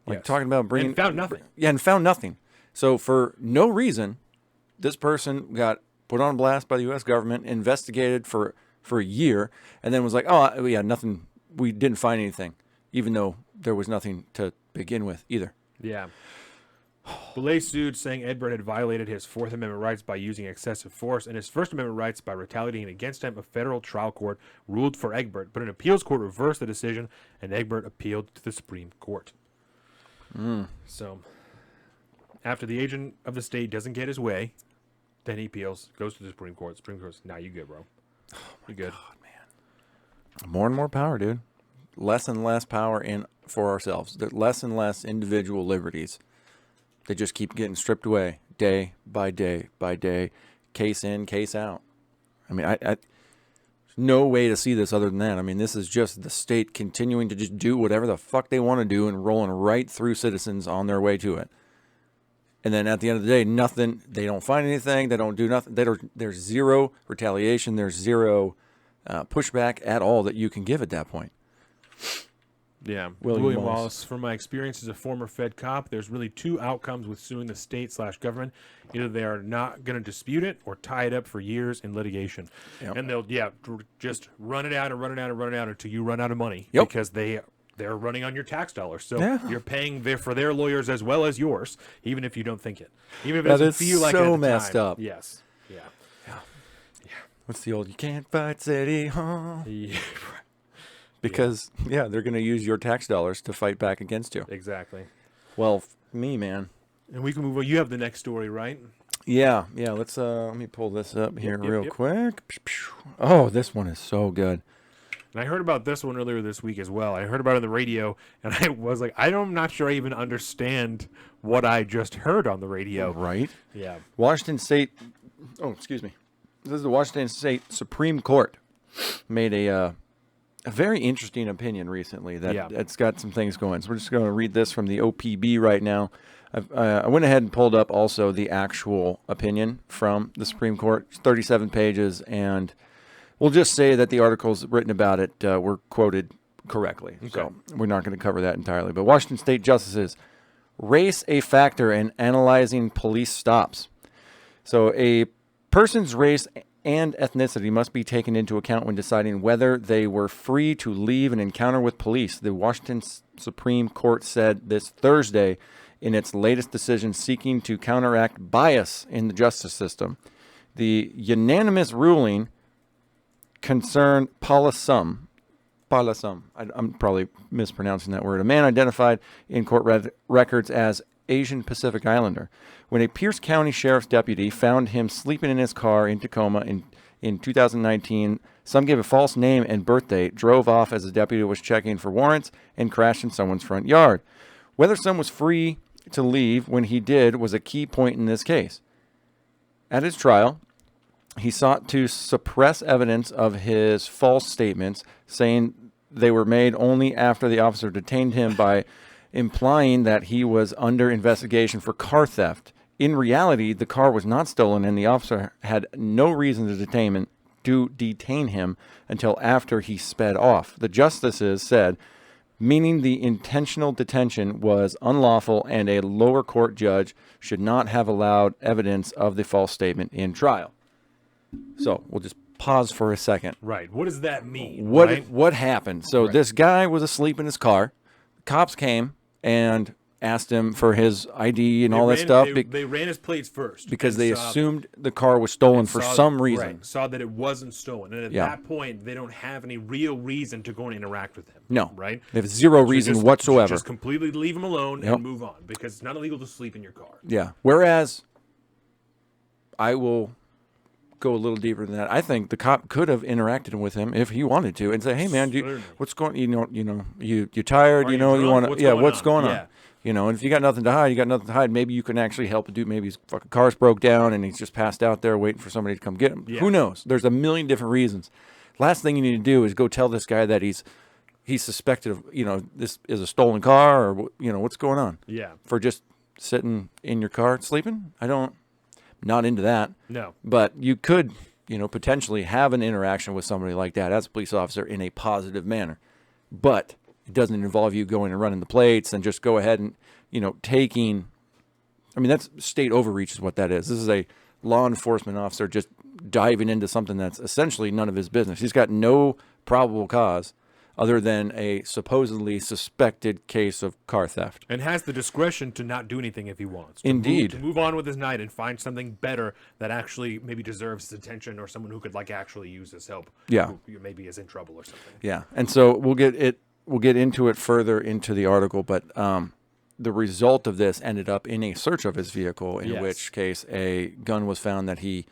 A: Like talking about bringing
B: and found nothing.
A: Yeah, and found nothing. So for no reason, this person got put on blast by the U.S. government, investigated for a year, and then was like, "Oh, yeah, nothing. We didn't find anything, even though there was nothing to begin with either."
B: Yeah. Boulay sued, saying Egbert had violated his Fourth Amendment rights by using excessive force and his First Amendment rights by retaliating against him. A federal trial court ruled for Egbert, but an appeals court reversed the decision, and Egbert appealed to the Supreme Court. So, after the agent of the state doesn't get his way, then he appeals, goes to the Supreme Court. Supreme Court says, "Nah, you good, bro. You good."
A: God, man. More and more power, dude. Less and less power for ourselves. Less and less individual liberties. They just keep getting stripped away day by day by day, case in, case out. I mean, there's no way to see this other than that. I mean, this is just the state continuing to just do whatever the fuck they want to do and rolling right through citizens on their way to it. And then at the end of the day, nothing, they don't find anything, they don't do nothing. There's zero retaliation, there's zero pushback at all that you can give at that point.
B: Yeah.
A: William
B: Wallace. From my experience as a former Fed cop, there's really two outcomes with suing the state/government. Either they are not going to dispute it or tie it up for years in litigation.
A: Yep.
B: And they'll, just run it out and run it out and run it out until you run out of money.
A: Yep.
B: Because they're running on your tax dollars. So
A: Yeah.
B: you're paying for their lawyers as well as yours, even if you don't think it. Even if it
A: That
B: doesn't
A: is
B: feel like it
A: so
B: at the
A: messed
B: time.
A: up.
B: Yes. Yeah.
A: What's the old, you can't fight City Hall?
B: Yeah.
A: Because, they're going to use your tax dollars to fight back against you.
B: Exactly.
A: Well, me, man.
B: And we can move on. You have the next story, right?
A: Yeah. Let's, let me pull this up here
B: Yep,
A: real
B: yep.
A: quick. Oh, this one is so good.
B: And I heard about this one earlier this week as well. I heard about it on the radio, and I was like, I'm not sure I even understand what I just heard on the radio.
A: Right?
B: Yeah.
A: Washington State, excuse me. This is the Washington State Supreme Court made a very interesting opinion recently that's got some things going. So we're just going to read this from the OPB right now. I went ahead and pulled up also the actual opinion from the Supreme Court. It's 37 pages, and we'll just say that the articles written about it were quoted correctly. Okay. So we're not going to cover that entirely. But Washington State justices, race a factor in analyzing police stops. So a person's race and ethnicity must be taken into account when deciding whether they were free to leave an encounter with police. The Washington Supreme Court said this Thursday in its latest decision seeking to counteract bias in the justice system. The unanimous ruling concerned Paula Sum. I'm probably mispronouncing that word. A man identified in court records as Asian Pacific Islander. When a Pierce County Sheriff's deputy found him sleeping in his car in Tacoma in 2019, Sum gave a false name and birth date, drove off as the deputy was checking for warrants, and crashed in someone's front yard. Whether Sum was free to leave when he did was a key point in this case. At his trial, he sought to suppress evidence of his false statements, saying they were made only after the officer detained him by implying that he was under investigation for car theft. In reality, the car was not stolen, and the officer had no reason to detain him until after he sped off. The justices said, meaning the intentional detention was unlawful and a lower court judge should not have allowed evidence of the false statement in trial. So we'll just pause for a second.
B: Right. What does that mean?
A: What happened? So this guy was asleep in his car. Cops came and asked him for his ID and all that stuff.
B: They ran his plates first.
A: Because they assumed the car was stolen for some reason.
B: Right, saw that it wasn't stolen. And at that point, they don't have any real reason to go and interact with him.
A: No.
B: Right?
A: They have zero reason whatsoever.
B: Just completely leave him alone and move on. Because it's not illegal to sleep in your car.
A: Yeah. Whereas, I will go a little deeper than that. I think the cop could have interacted with him if he wanted to and say, "Hey, man, what's going? You tired? You want to? What's going on?
B: Yeah.
A: And if you got nothing to hide, you got nothing to hide. Maybe you can actually help a dude. Maybe his fucking car's broke down and he's just passed out there waiting for somebody to come get him. Yeah. Who knows? There's a million different reasons. Last thing you need to do is go tell this guy that he's suspected of, this is a stolen car or, what's going on?
B: Yeah.
A: For just sitting in your car sleeping? Not into that.
B: No.
A: But you could, potentially have an interaction with somebody like that as a police officer in a positive manner. But it doesn't involve you going and running the plates and just go ahead and, taking. That's state overreach is what that is. This is a law enforcement officer just diving into something that's essentially none of his business. He's got no probable cause other than a supposedly suspected case of car theft.
B: And has the discretion to not do anything if he wants.
A: Indeed.
B: To move on with his night and find something better that actually maybe deserves his attention or someone who could actually use his help.
A: Yeah.
B: Who maybe is in trouble or something.
A: Yeah. And so we'll get into it further into the article, but the result of this ended up in a search of his vehicle, in which case a gun was found that he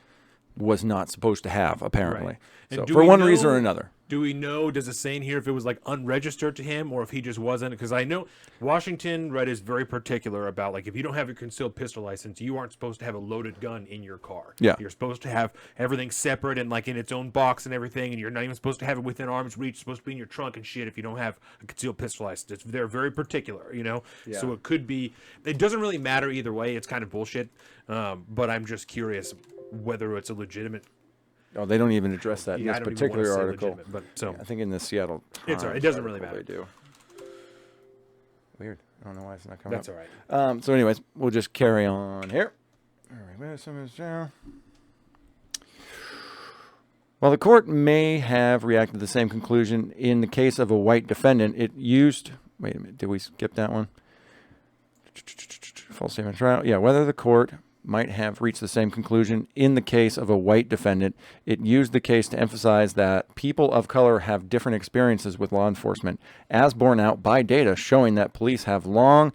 A: was not supposed to have, apparently.
B: Right.
A: So for one reason or another.
B: Do we know, does it say in here if it was unregistered to him or if he just wasn't? Because I know Washington, is very particular about if you don't have a concealed pistol license, you aren't supposed to have a loaded gun in your car.
A: Yeah.
B: You're supposed to have everything separate and in its own box and everything, and you're not even supposed to have it within arm's reach. It's supposed to be in your trunk and shit if you don't have a concealed pistol license. They're very particular, Yeah. So it could be, it doesn't really matter either way. It's kind of bullshit. But I'm just curious whether it's a legitimate.
A: Oh, they don't even address that in this particular article.
B: But I
A: think in the Seattle Times
B: it's all right. It doesn't really
A: article
B: matter.
A: They do. Weird. I don't know why it's not coming
B: That's
A: up.
B: all right.
A: So anyways, we'll just carry on here. All right, where's some of this down? While the court may have reacted to the same conclusion in the case of a white defendant, it used... Wait a minute. Did we skip that one? False statement trial. Yeah, whether the court might have reached the same conclusion in the case of a white defendant, it used the case to emphasize that people of color have different experiences with law enforcement, as borne out by data showing that police have long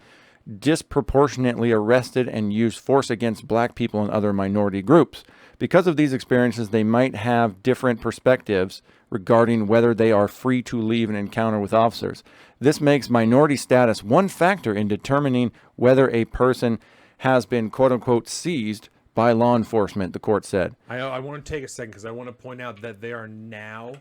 A: disproportionately arrested and used force against black people and other minority groups. Because of these experiences, they might have different perspectives regarding whether they are free to leave an encounter with officers. This makes minority status one factor in determining whether a person has been, quote-unquote, seized by law enforcement, the court said.
B: I want to take a second because I want to point out that they are now,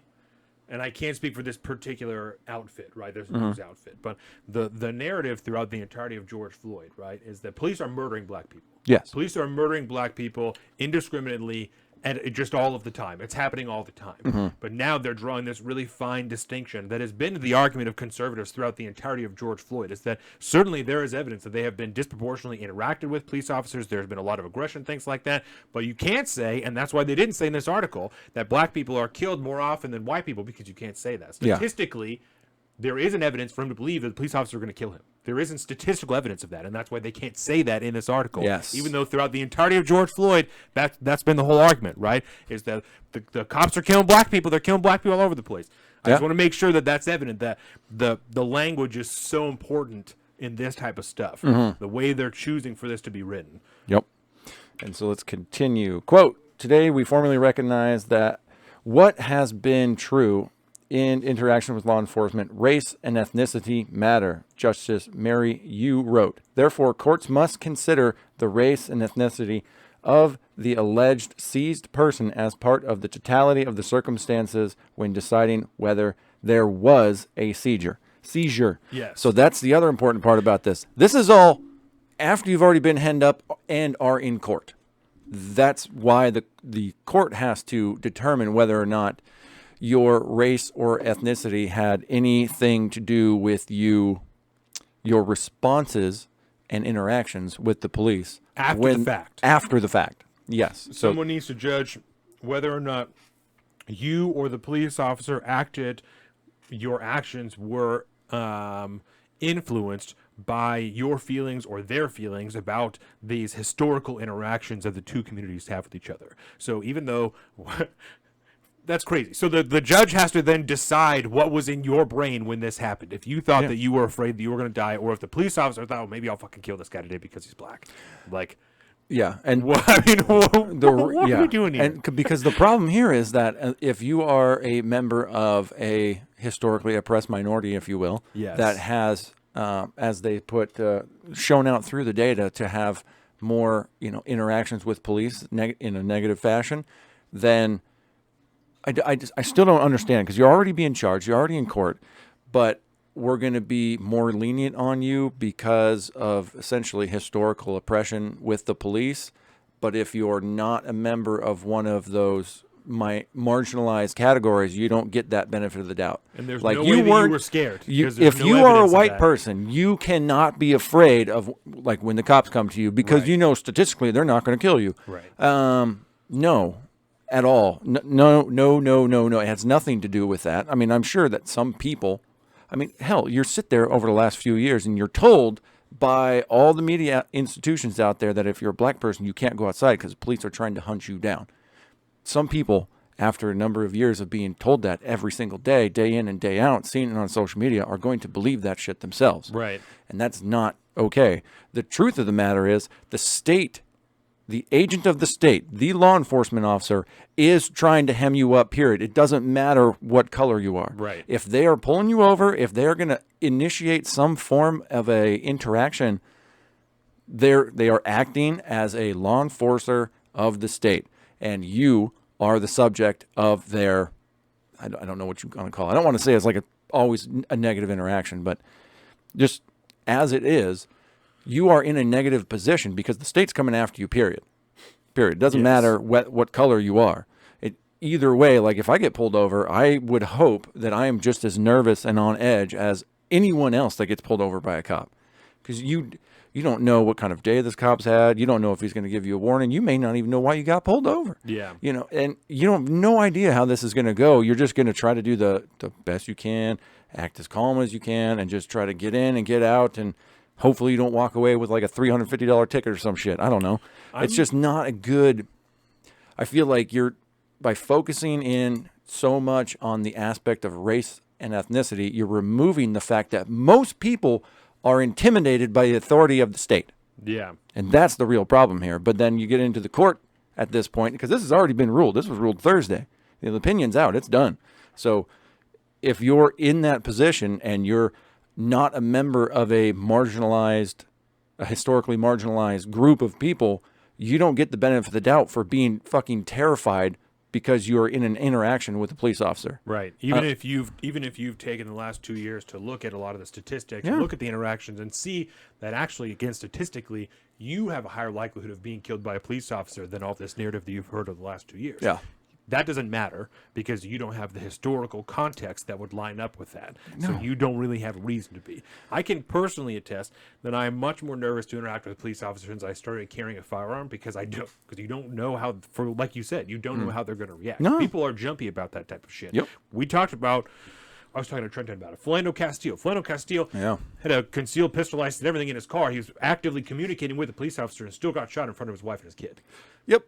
B: and I can't speak for this particular outfit, right? There's a news outfit. But the narrative throughout the entirety of George Floyd, right, is that police are murdering black people.
A: Yes.
B: Police are murdering black people indiscriminately and just all of the time. It's happening all the time. But now they're drawing this really fine distinction that has been the argument of conservatives throughout the entirety of George Floyd, is that certainly there is evidence that they have been disproportionately interacted with police officers. There's been a lot of aggression, things like that. But you can't say, and that's why they didn't say in this article, that black people are killed more often than white people, because you can't say that. Statistically, there isn't evidence for him to believe that the police officers are going to kill him. There isn't statistical evidence of that, and that's why they can't say that in this article.
A: Yes.
B: Even though throughout the entirety of George Floyd, that's been the whole argument, right? Is that the cops are killing black people. They're killing black people all over the place. I just want to make sure that that's evident, that the language is so important in this type of stuff. The way they're choosing for this to be written.
A: Yep. And so let's continue. Quote, today we formally recognize that what has been true in interaction with law enforcement, race and ethnicity matter, Justice Mary Yu wrote. Therefore, courts must consider the race and ethnicity of the alleged seized person as part of the totality of the circumstances when deciding whether there was a seizure.
B: Yes.
A: So that's the other important part about this. This is all after you've already been henned up and are in court. That's why the court has to determine whether or not your race or ethnicity had anything to do with your responses and interactions with the police.
B: After the fact.
A: After the fact, yes.
B: Someone needs to judge whether or not you or the police officer your actions were influenced by your feelings or their feelings about these historical interactions that the two communities have with each other. So even though... That's crazy. So the judge has to then decide what was in your brain when this happened. If you thought that you were afraid that you were going to die, or if the police officer thought, well, maybe I'll fucking kill this guy today because he's black. Like,
A: yeah. And
B: what are we doing here?
A: And because the problem here is that if you are a member of a historically oppressed minority, if you will, that has, as they put, shown out through the data to have more, interactions with police in a negative fashion, then I still don't understand, because you're already being charged, you're already in court, but we're going to be more lenient on you because of essentially historical oppression with the police. But if you're not a member of one of those marginalized categories, you don't get that benefit of the doubt.
B: And there's no way that you were scared.
A: If you are a white person, you cannot be afraid of, like, when the cops come to you, because statistically they're not going to kill you.
B: Right.
A: No. At all. No. It has nothing to do with that. I mean, I'm sure that some people, hell, you sit there over the last few years and you're told by all the media institutions out there that if you're a black person, you can't go outside because the police are trying to hunt you down. Some people, after a number of years of being told that every single day, day in and day out, seeing it on social media, are going to believe that shit themselves.
B: Right.
A: And that's not okay. The truth of the matter is the state, the agent of the state, the law enforcement officer, is trying to hem you up, period. It doesn't matter what color you are.
B: Right.
A: If they are pulling you over, if they're going to initiate some form of a interaction, they are acting as a law enforcer of the state. And you are the subject of their, I don't know what you're going to call it. I don't want to say it's like always a negative interaction, but just as it is, you are in a negative position because the state's coming after you, period. It doesn't matter what color you are. Either way, like if I get pulled over, I would hope that I am just as nervous and on edge as anyone else that gets pulled over by a cop, because you don't know what kind of day this cop's had. You don't know if he's going to give you a warning. You may not even know why you got pulled over.
B: Yeah.
A: And you have no idea how this is going to go. You're just going to try to do the best you can, act as calm as you can, and just try to get in and get out, and hopefully you don't walk away with like a $350 ticket or some shit. I don't know. It's just not a good. I feel like by focusing in so much on the aspect of race and ethnicity, you're removing the fact that most people are intimidated by the authority of the state.
B: Yeah.
A: And that's the real problem here. But then you get into the court at this point, because this has already been ruled. This was ruled Thursday. The opinion's out. It's done. So if you're in that position and you're not a member of a historically marginalized group of people, you don't get the benefit of the doubt for being fucking terrified because you're in an interaction with a police officer.
B: Right. Even if you've taken the last 2 years to look at a lot of the statistics, and look at the interactions, and see that actually, again, statistically, you have a higher likelihood of being killed by a police officer than all this narrative that you've heard of the last 2 years.
A: Yeah.
B: That doesn't matter because you don't have the historical context that would line up with that. No. So you don't really have a reason to be. I can personally attest that I'm much more nervous to interact with police officers since I started carrying a firearm because you don't know how, like you said, you don't know how they're going to react.
A: No.
B: People are jumpy about that type of shit.
A: Yep.
B: I was talking to Trenton about it. Philando Castile
A: Yeah.
B: had a concealed pistol license and everything in his car. He was actively communicating with a police officer and still got shot in front of his wife and his kid.
A: Yep.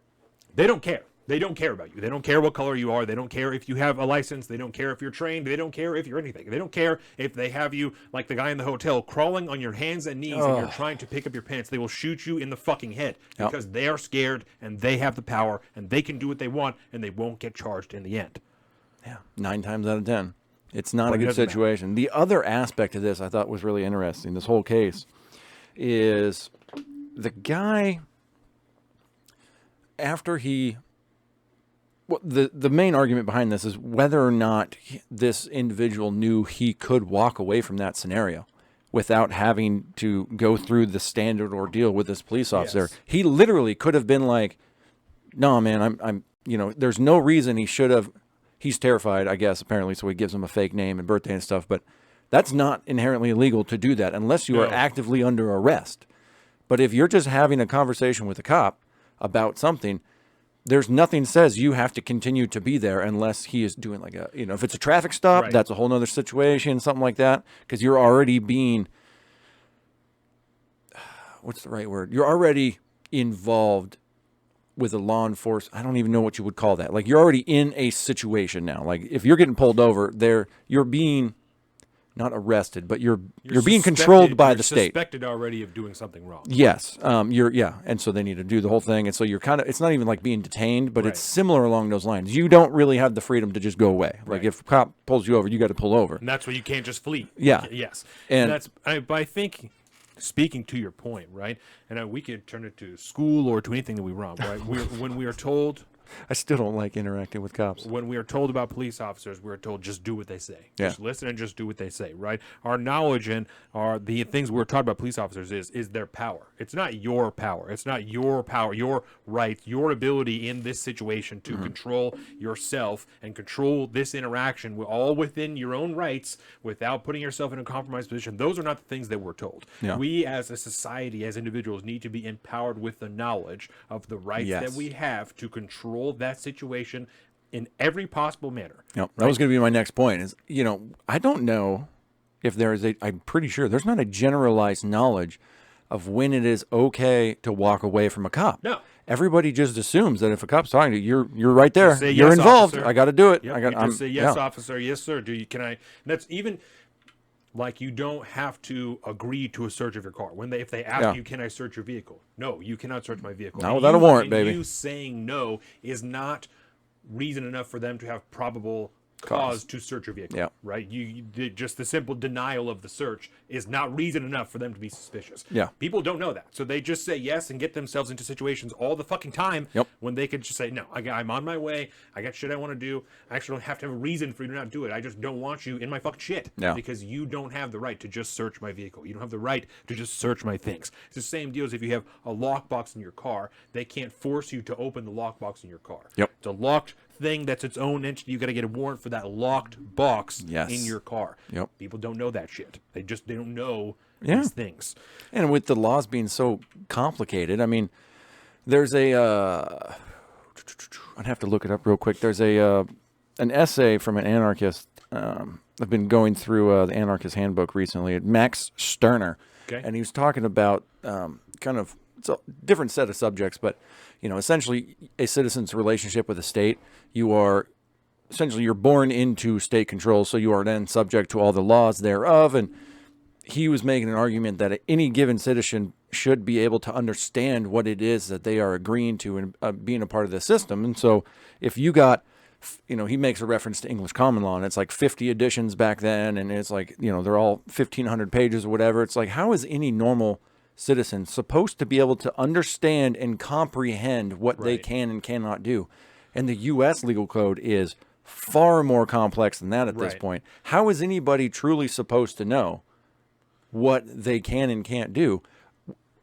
B: They don't care. They don't care about you. They don't care what color you are. They don't care if you have a license. They don't care if you're trained. They don't care if you're anything. They don't care if they have you, like the guy in the hotel, crawling on your hands and knees and you're trying to pick up your pants. They will shoot you in the fucking head because they are scared and they have the power and they can do what they want and they won't get charged in the end.
A: Yeah. 9 times out of 10. It's not a good situation. The other aspect of this I thought was really interesting, this whole case, is the guy, after he... Well, the main argument behind this is whether or not this individual knew he could walk away from that scenario without having to go through the standard ordeal with this police officer.
B: Yes.
A: He literally could have been like, "No, man, I'm there's no reason he should have." He's terrified, I guess, apparently, so he gives him a fake name and birthday and stuff. But that's not inherently illegal to do that unless you are actively under arrest. But if you're just having a conversation with a cop about something, there's nothing says you have to continue to be there unless he is doing like if it's a traffic stop, that's a whole nother situation, something like that, because you're already being, what's the right word? You're already involved with a law enforcement. I don't even know what you would call that. Like, you're already in a situation now. Like, if you're getting pulled over, you're being not arrested, but you're being controlled by the state.
B: Suspected already of doing something wrong.
A: Yes. And so they need to do the whole thing. And so you're it's not even like being detained, but it's similar along those lines. You don't really have the freedom to just go away. Like, if a cop pulls you over, you got to pull over.
B: And that's why you can't just flee.
A: Yeah.
B: Yes.
A: And
B: but I think, speaking to your point, right? And we could turn it to school or to anything that we run, right? When we are told,
A: I still don't like interacting with cops.
B: When we are told about police officers, we're told just do what they say.
A: Yeah.
B: Just listen and just do what they say, right? Our knowledge and the things we're taught about police officers is their power. It's not your power. It's not your power, your right, your ability in this situation to control yourself and control this interaction all within your own rights without putting yourself in a compromised position. Those are not the things that we're told.
A: Yeah.
B: We as a society, as individuals, need to be empowered with the knowledge of the rights that we have to control that situation in every possible manner.
A: Yep. That was going to be my next point is, I don't know if I'm pretty sure there's not a generalized knowledge of when it is okay to walk away from a cop.
B: No.
A: Everybody just assumes that if a cop's talking to you, you're right there.
B: Say,
A: you're
B: yes,
A: involved.
B: officer.
A: I got to do it.
B: Yep, just say, yes, officer. Yes, sir. Can I? And that's even like, you don't have to agree to a search of your car. If they ask you, can I search your vehicle? No, you cannot search my vehicle.
A: Not without a warrant, baby.
B: You saying no is not reason enough for them to have probable cause to search your vehicle, right? Just the simple denial of the search is not reason enough for them to be suspicious.
A: Yeah.
B: People don't know that, so they just say yes and get themselves into situations all the fucking time when they could just say, no, I'm on my way, I got shit I want to do, I actually don't have to have a reason for you to not do it, I just don't want you in my fucking shit, because you don't have the right to just search my vehicle, you don't have the right to just search my things. It's the same deal as if you have a lockbox in your car, they can't force you to open the lockbox in your car.
A: Yep.
B: It's a locked thing that's its own entity. You got to get a warrant for that locked box
A: Yes.
B: in your car.
A: Yep.
B: People don't know that shit. They don't know
A: Yeah.
B: these things.
A: And with the laws being so complicated, I mean, there's I'd have to look it up real quick. There's an essay from an anarchist. I've been going through the Anarchist Handbook recently. Max Stirner,
B: Okay.
A: and he was talking about kind of it's a different set of subjects, but essentially a citizen's relationship with the state. You're born into state control, so you are then subject to all the laws thereof. And he was making an argument that any given citizen should be able to understand what it is that they are agreeing to and being a part of the system. And so if you got, he makes a reference to English common law, and it's like 50 editions back then, and it's like, they're all 1,500 pages or whatever. It's like, how is any normal citizen supposed to be able to understand and comprehend what they can and cannot do? And the U.S. legal code is far more complex than that at this point. How is anybody truly supposed to know what they can and can't do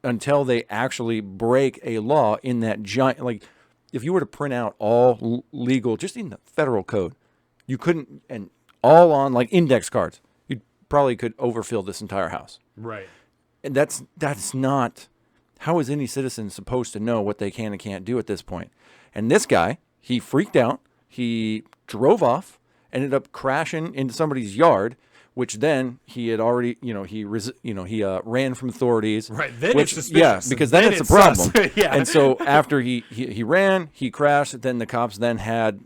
A: until they actually break a law in that giant, like, if you were to print out all legal, just in the federal code, you couldn't, and all on like index cards, you probably could overfill this entire house.
B: Right.
A: And that's not, how is any citizen supposed to know what they can and can't do at this point? And this guy, he freaked out, he drove off, ended up crashing into somebody's yard, which then he had already, he ran from authorities.
B: Right. Then
A: which,
B: it's
A: yeah,
B: suspicious.
A: because then it's a problem.
B: Yeah.
A: And so after he ran, he crashed. Then the cops then had,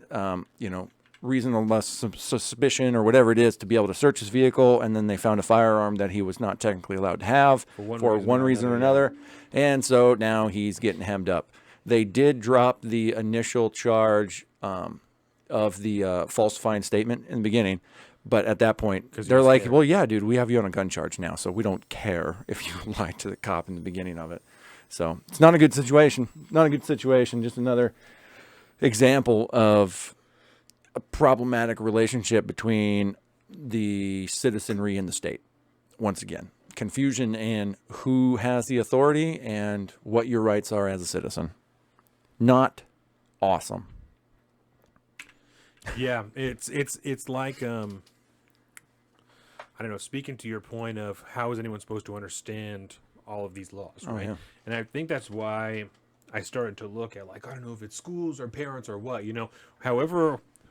A: reasonable suspicion or whatever it is to be able to search his vehicle. And then they found a firearm that he was not technically allowed to have for one reason or another. And so now he's getting hemmed up. They did drop the initial charge of the falsifying statement in the beginning. But at that point, they're like, well, yeah, dude, we have you on a gun charge now, so we don't care if you lied to the cop in the beginning of it. So it's not a good situation. Not a good situation. Just another example of a problematic relationship between the citizenry and the state. Once again, confusion in who has the authority and what your rights are as a citizen. Not awesome.
B: Yeah, it's like I don't know, speaking to your point of how is anyone supposed to understand all of these laws, right?
A: Yeah.
B: And I think that's why I started to look at, like, I don't know if it's schools or parents or what,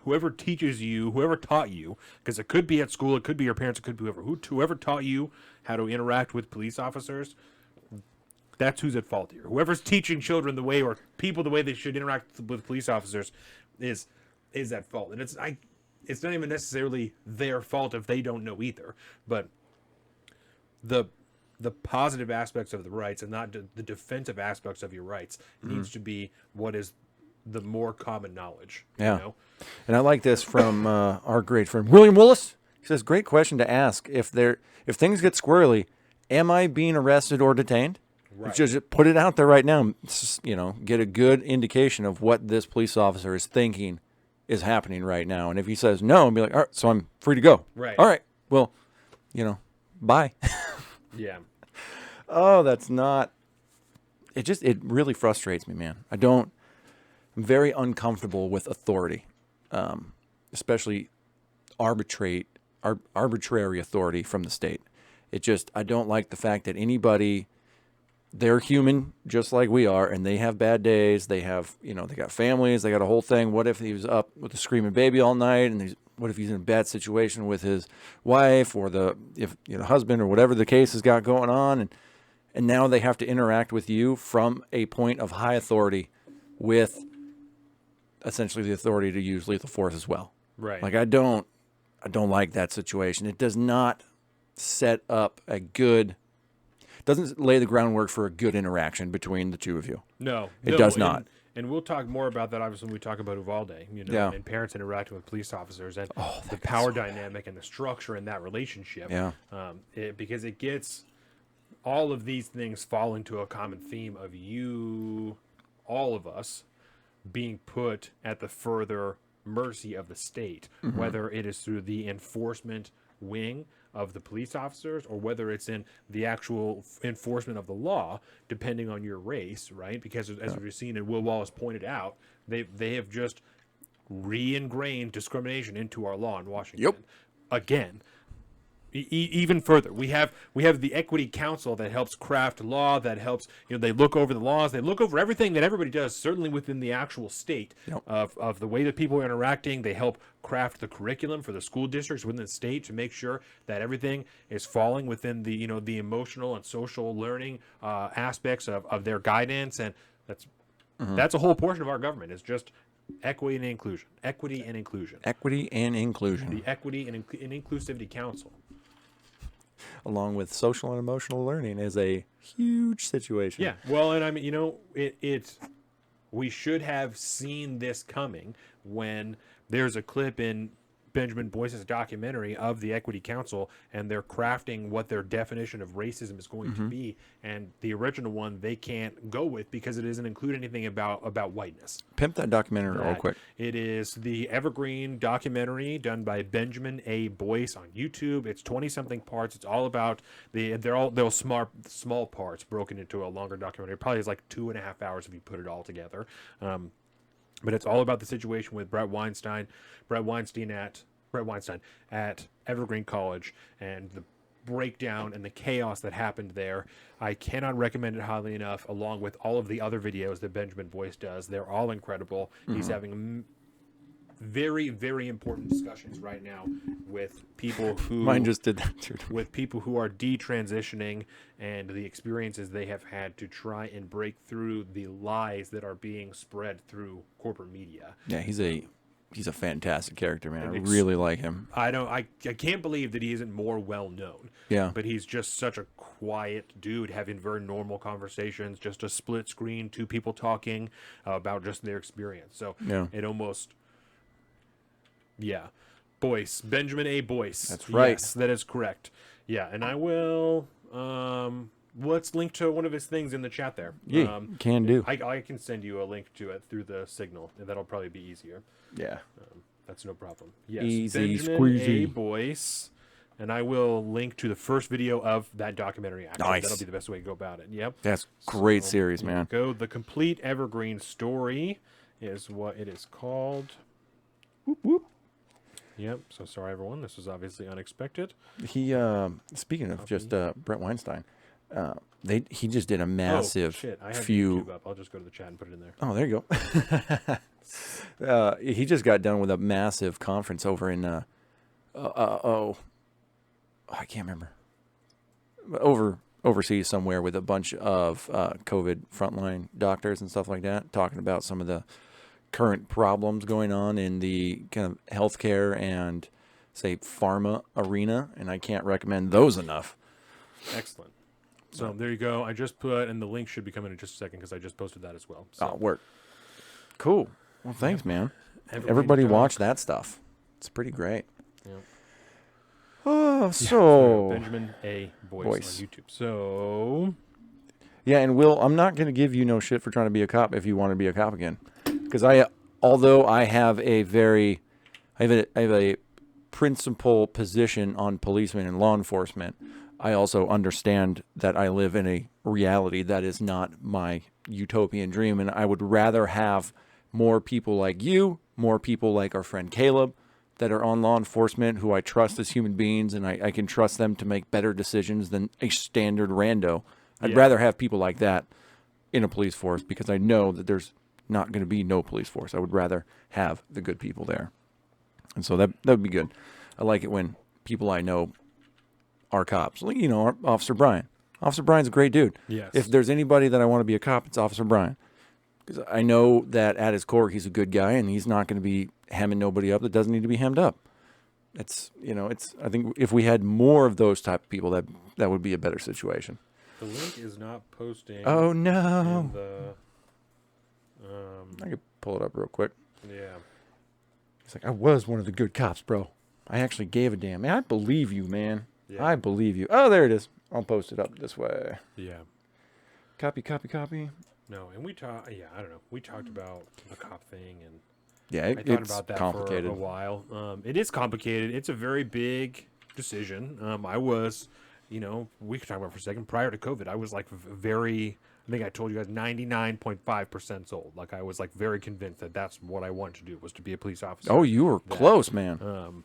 B: whoever teaches you, whoever taught you, because it could be at school, it could be your parents, it could be whoever taught you how to interact with police officers, that's who's at fault here. Whoever's teaching children the way, or people the way they should interact with police officers is at fault. And it's not even necessarily their fault if they don't know either, but the positive aspects of the rights and not the defensive aspects of your rights needs to be what is the more common knowledge.
A: Yeah. And I like this from our great friend William Willis. He says, great question to ask. If things get squirrely, am I being arrested or detained?
B: Right.
A: Just put it out there right now, get a good indication of what this police officer is thinking is happening right now. And if he says no, be like, all right, so I'm free to go.
B: Right.
A: All right. Well, bye.
B: Yeah.
A: Oh, that's not, it really frustrates me, man. I'm very uncomfortable with authority, especially arbitrary authority from the state. I don't like the fact that they're human just like we are, and they have bad days. They have, they got families, they got a whole thing. What if he was up with a screaming baby all night, and what if he's in a bad situation with his wife or husband or whatever the case has got going on, and now they have to interact with you from a point of high authority with essentially the authority to use lethal force as well.
B: Right.
A: Like I don't like that situation. It does not set up doesn't lay the groundwork for a good interaction between the two of you.
B: No.
A: It does not.
B: And we'll talk more about that, obviously, when we talk about Uvalde, and parents interacting with police officers and the power dynamic and the structure in that relationship.
A: Yeah.
B: Because it gets all of these things fall into a common theme of all of us, being put at the further mercy of the state, whether it is through the enforcement wing of the police officers or whether it's in the actual enforcement of the law, depending on your race, right? Because as we've seen and Will Wallace pointed out, they have just re-ingrain discrimination into our law in Washington.
A: Yep.
B: Again. Even further, we have the Equity Council that helps craft law, that helps, they look over the laws, they look over everything that everybody does, certainly within the actual state.
A: Yep.
B: Of the way that people are interacting. They help craft the curriculum for the school districts within the state to make sure that everything is falling within the the emotional and social learning aspects of their guidance, and that's a whole portion of our government. Is just equity and inclusion. Equity and inclusion.
A: Equity and inclusion.
B: The Equity and Inclusivity Council.
A: Along with social and emotional learning is a huge situation.
B: Yeah. Well, and I mean, we should have seen this coming when there's a clip in Benjamin Boyce's documentary of the Equity Council, and they're crafting what their definition of racism is going to be. And the original one they can't go with because it doesn't include anything about whiteness.
A: Pimp that documentary real quick.
B: It is the Evergreen documentary done by Benjamin A. Boyce on YouTube. It's 20-something parts. It's all about they're small parts broken into a longer documentary. It probably is like 2.5 hours if you put it all together. But it's all about the situation with Brett Weinstein at Evergreen College, and the breakdown and the chaos that happened there. I cannot recommend it highly enough, along with all of the other videos that Benjamin Boyce does. They're all incredible. He's having very, very important discussions right now with people who
A: Mine just did that too.
B: with people who are detransitioning and the experiences they have had to try and break through the lies that are being spread through corporate media.
A: Yeah, he's a fantastic character, man. I really like him.
B: I can't believe that he isn't more well known.
A: Yeah.
B: But he's just such a quiet dude, having very normal conversations, just a split screen, two people talking about just their experience. So it almost Boyce, Benjamin A. Boyce.
A: That's right.
B: Yes, that is correct. Yeah, and I will let's link to one of his things in the chat there.
A: Yeah, can do.
B: I can send you a link to it through the signal. That'll probably be easier.
A: Yeah.
B: That's no problem. Yes,
A: Easy
B: Benjamin
A: squeezy.
B: A. Boyce, and I will link to the first video of that documentary. Actually,
A: Nice.
B: That'll be the best way to go about it. Yep.
A: That's great series, man.
B: Go. The Complete Evergreen Story is what it is called.
A: Whoop, whoop.
B: Yep. So sorry, everyone. This was obviously unexpected.
A: He speaking of just Brett Weinstein, he just did a massive
B: shit. I have
A: few.
B: YouTube up. I'll just go to the chat and put it in there.
A: Oh, there you go. He just got done with a massive conference over in I can't remember. Overseas somewhere with a bunch of COVID frontline doctors and stuff like that, talking about some of the current problems going on in the kind of healthcare and say pharma arena, and I can't recommend those enough.
B: Excellent. So there you go. I just put, and the link should be coming in just a second because I just posted that as well. So.
A: Oh, work. Cool. Well, thanks, man. Everybody watch that stuff. It's pretty great.
B: Yep.
A: Oh, so
B: Benjamin A. Boyce on YouTube. So
A: yeah, and Will, I'm not going to give you no shit for trying to be a cop if you want to be a cop again, because although I have a principal position on policemen and law enforcement, I also understand that I live in a reality that is not my utopian dream, and I would rather have more people like you, more people like our friend Caleb, that are on law enforcement who I trust as human beings, and I can trust them to make better decisions than a standard rando. I'd rather have people like that in a police force, because I know that there's not going to be no police force. I would rather have the good people there. And so that would be good. I like it when people I know are cops. Like, our Officer Brian. Officer Brian's a great dude.
B: yes,
A: If there's anybody that I want to be a cop, it's Officer Brian. Because I know that at his core, he's a good guy, and he's not going to be hemming nobody up that doesn't need to be hemmed up. I think if we had more of those type of people, that would be a better situation.
B: the link is not posting.
A: Oh, no.
B: in the,
A: I could pull it up real quick.
B: yeah.
A: It's like, I was one of the good cops, bro. I actually gave a damn. Man, I believe you, man.
B: Yeah.
A: I believe you. Oh, there it is. I'll post it up this way.
B: Yeah.
A: Copy, copy, copy.
B: No, and we talked. Yeah, I don't know. We talked about the cop thing, and
A: Yeah,
B: I thought
A: it's
B: about that
A: complicated.
B: for a while. It is complicated. It's a very big decision. I was, we could talk about it for a second. Prior to COVID, I was like very think I told you guys 99.5% sold. Like I was like very convinced that that's what I wanted to do, was to be a police officer.
A: Oh, you were close, man.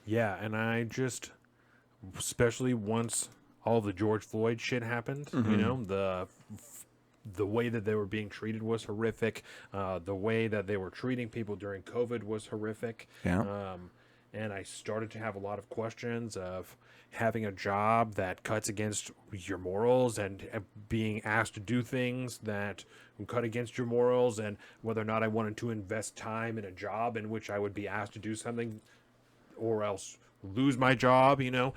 B: Yeah, and I just, especially once all the George Floyd shit happened, you know, the way that they were being treated was horrific. The way that they were treating people during COVID was horrific.
A: Yeah.
B: And I started to have a lot of questions of having a job that cuts against your morals and being asked to do things that cut against your morals, and whether or not I wanted to invest time in a job in which I would be asked to do something or else lose my job, you know,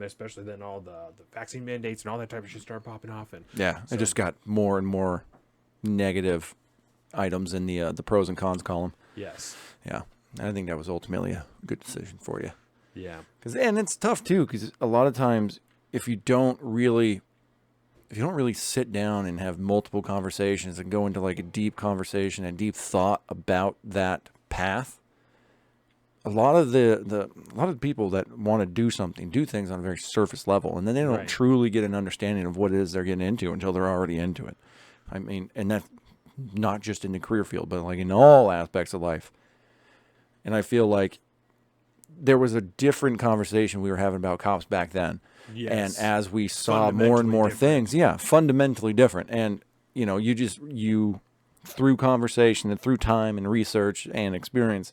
B: especially then all the vaccine mandates and all that type of shit started popping off. And
A: yeah, it just got more and more negative items in the pros and cons column.
B: Yes.
A: Yeah, I think that was ultimately a good decision for you.
B: Yeah.
A: And it's tough too, because a lot of times if you don't really sit down and have multiple conversations and go into like a deep conversation and deep thought about that path, a lot of the people that want to do things on a very surface level, and then they don't truly get an understanding of what it is they're getting into until they're already into it. I mean, and that's not just in the career field, but like in all aspects of life. And I feel like there was a different conversation we were having about cops back then.
B: Yes.
A: And as we saw more and more things, fundamentally different. And, you know, you through conversation and through time and research and experience,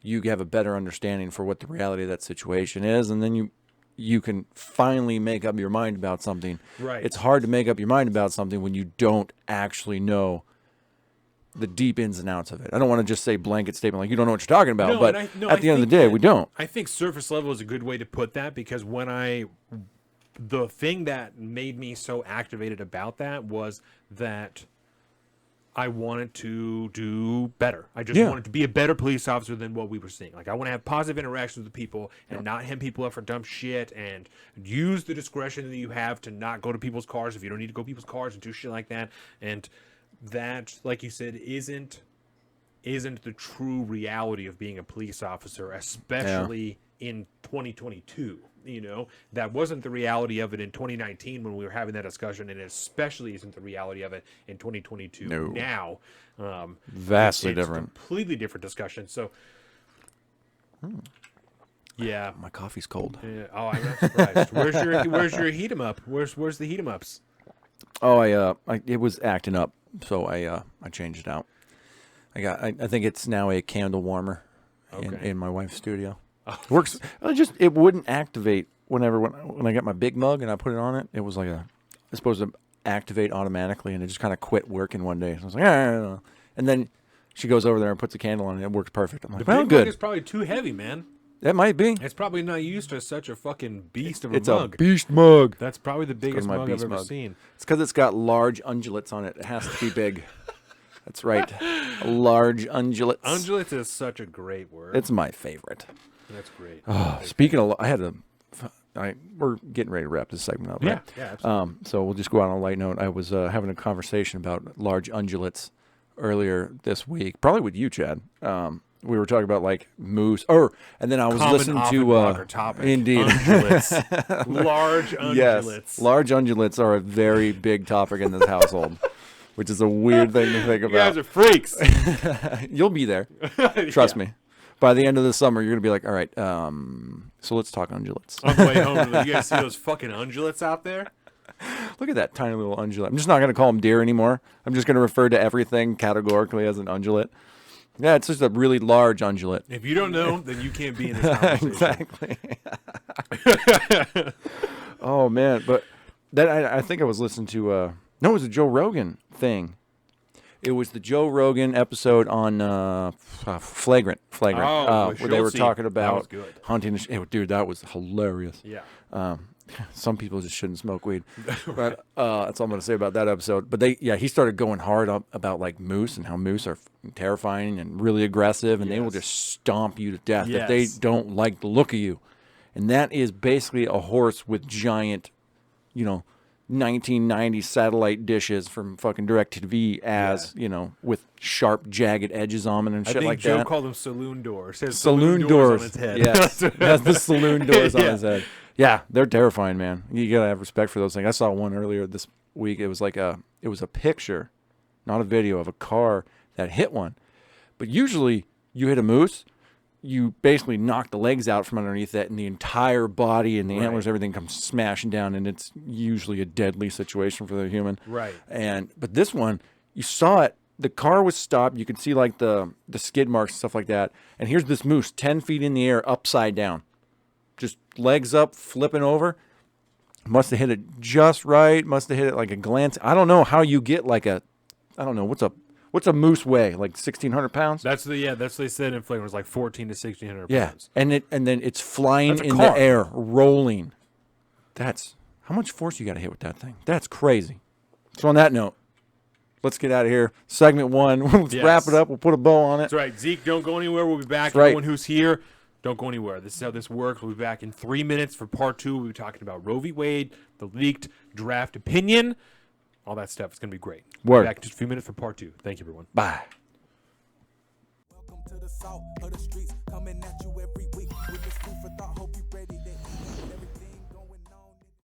A: you have a better understanding for what the reality of that situation is. And then you can finally make up your mind about something.
B: Right.
A: It's hard to make up your mind about something when you don't actually know the deep ins and outs of it. I don't want to just say blanket statement like you don't know what you're talking about, but at the end of the day, we don't.
B: I think surface level is a good way to put that, because the thing that made me so activated about that was that I wanted to do better. I just wanted to be a better police officer than what we were seeing. Like, I want to have positive interactions with people and not hem people up for dumb shit, and use the discretion that you have to not go to people's cars if you don't need to go to people's cars and do shit like that. And that, like you said, isn't the true reality of being a police officer, especially in 2022. You know, that wasn't the reality of it in 2019 when we were having that discussion, and it especially isn't the reality of it in 2022 now.
A: Vastly
B: it's
A: different.
B: Completely different discussion. So, yeah.
A: My coffee's cold.
B: Yeah. Oh, I'm not surprised. Where's your heat 'em up? Where's the heat 'em ups?
A: Oh, it was acting up, so I changed it out. I think it's now a candle warmer in my wife's studio.
B: Oh,
A: works. It wouldn't activate when I got my big mug and I put it on it. It was like it's supposed to activate automatically, and it just kind of quit working one day. So I was like, and then she goes over there and puts a candle on it. It works perfect. I'm like, well, good.
B: It's probably too heavy, man.
A: That might be.
B: It's probably not used to such a fucking beast of a
A: it's
B: mug.
A: It's a beast mug.
B: That's probably the biggest mug I've ever seen.
A: It's because it's got large undulates on it. It has to be big. That's right. Large undulates.
B: Undulates is such a great word.
A: It's my favorite.
B: That's great.
A: Speaking of, we're getting ready to wrap this segment up. Right?
B: Yeah, absolutely.
A: So we'll just go out on a light note. I was having a conversation about large undulates earlier this week, probably with you, Chad. We were talking about like moose, and then I was listening to
B: topic.
A: Indeed,
B: undulates. Large undulates.
A: Yes, large undulates are a very big topic in this household, which is a weird thing to think about.
B: You guys are freaks.
A: You'll be there. Trust me. By the end of the summer, you're gonna be like, all right, so let's talk undulates.
B: On the way home, you guys see those fucking undulates out there?
A: Look at that tiny little undulate. I'm just not gonna call them deer anymore. I'm just gonna refer to everything categorically as an undulate. Yeah, it's just a really large undulate.
B: If you don't know, then you can't be in this conversation.
A: Exactly. Oh man, but that I think I was listening to. No, it was a Joe Rogan thing. It was the Joe Rogan episode on Flagrant, where they were talking about hunting. Dude, that was hilarious.
B: Yeah.
A: Some people just shouldn't smoke weed. But that's all I'm going to say about that episode. But he started going hard about like moose and how moose are terrifying and really aggressive, and they will just stomp you to death if they don't like the look of you. And that is basically a horse with giant, 1990 satellite dishes from fucking DirecTV with sharp, jagged edges on them and shit like that.
B: I think Joe called them saloon doors.
A: Saloon doors on his head. Yes, has the saloon doors on his head. Yeah, they're terrifying, man. You gotta have respect for those things. I saw one earlier week. It was a picture, not a video, of a car that hit one. But usually you hit a moose, you basically knock the legs out from underneath it, and the entire body and the antlers, everything comes smashing down, and it's usually a deadly situation for the human.
B: Right.
A: But this one, you saw it. The car was stopped. You could see like the skid marks and stuff like that. And here's this moose 10 feet in the air, upside down, just legs up, flipping over. Must have hit it just right. Must have hit it like a glance. I don't know how you get like I don't know, what's a moose weigh? Like 1,600 pounds?
B: That's what they said in Flame was like 1,400 to 1,600
A: Yeah.
B: pounds.
A: And then it's flying in
B: car.
A: the air, rolling. That's how much force you got to hit with that thing. That's crazy. So on that note, let's get out of here. Segment 1. Let's wrap it up. We'll put a bow on it.
B: That's right. Zeke, don't go anywhere. We'll be back.
A: That's right.
B: Everyone who's here, don't go anywhere. This is how this works. We'll be back in 3 minutes for part 2. We'll be talking about Roe v. Wade, the leaked draft opinion, all that stuff. It's going to be great. We'll be back in just a few minutes for part 2. Thank you, everyone.
A: Bye.
C: Welcome to the salt of the streets, coming at you every week with this food for thought.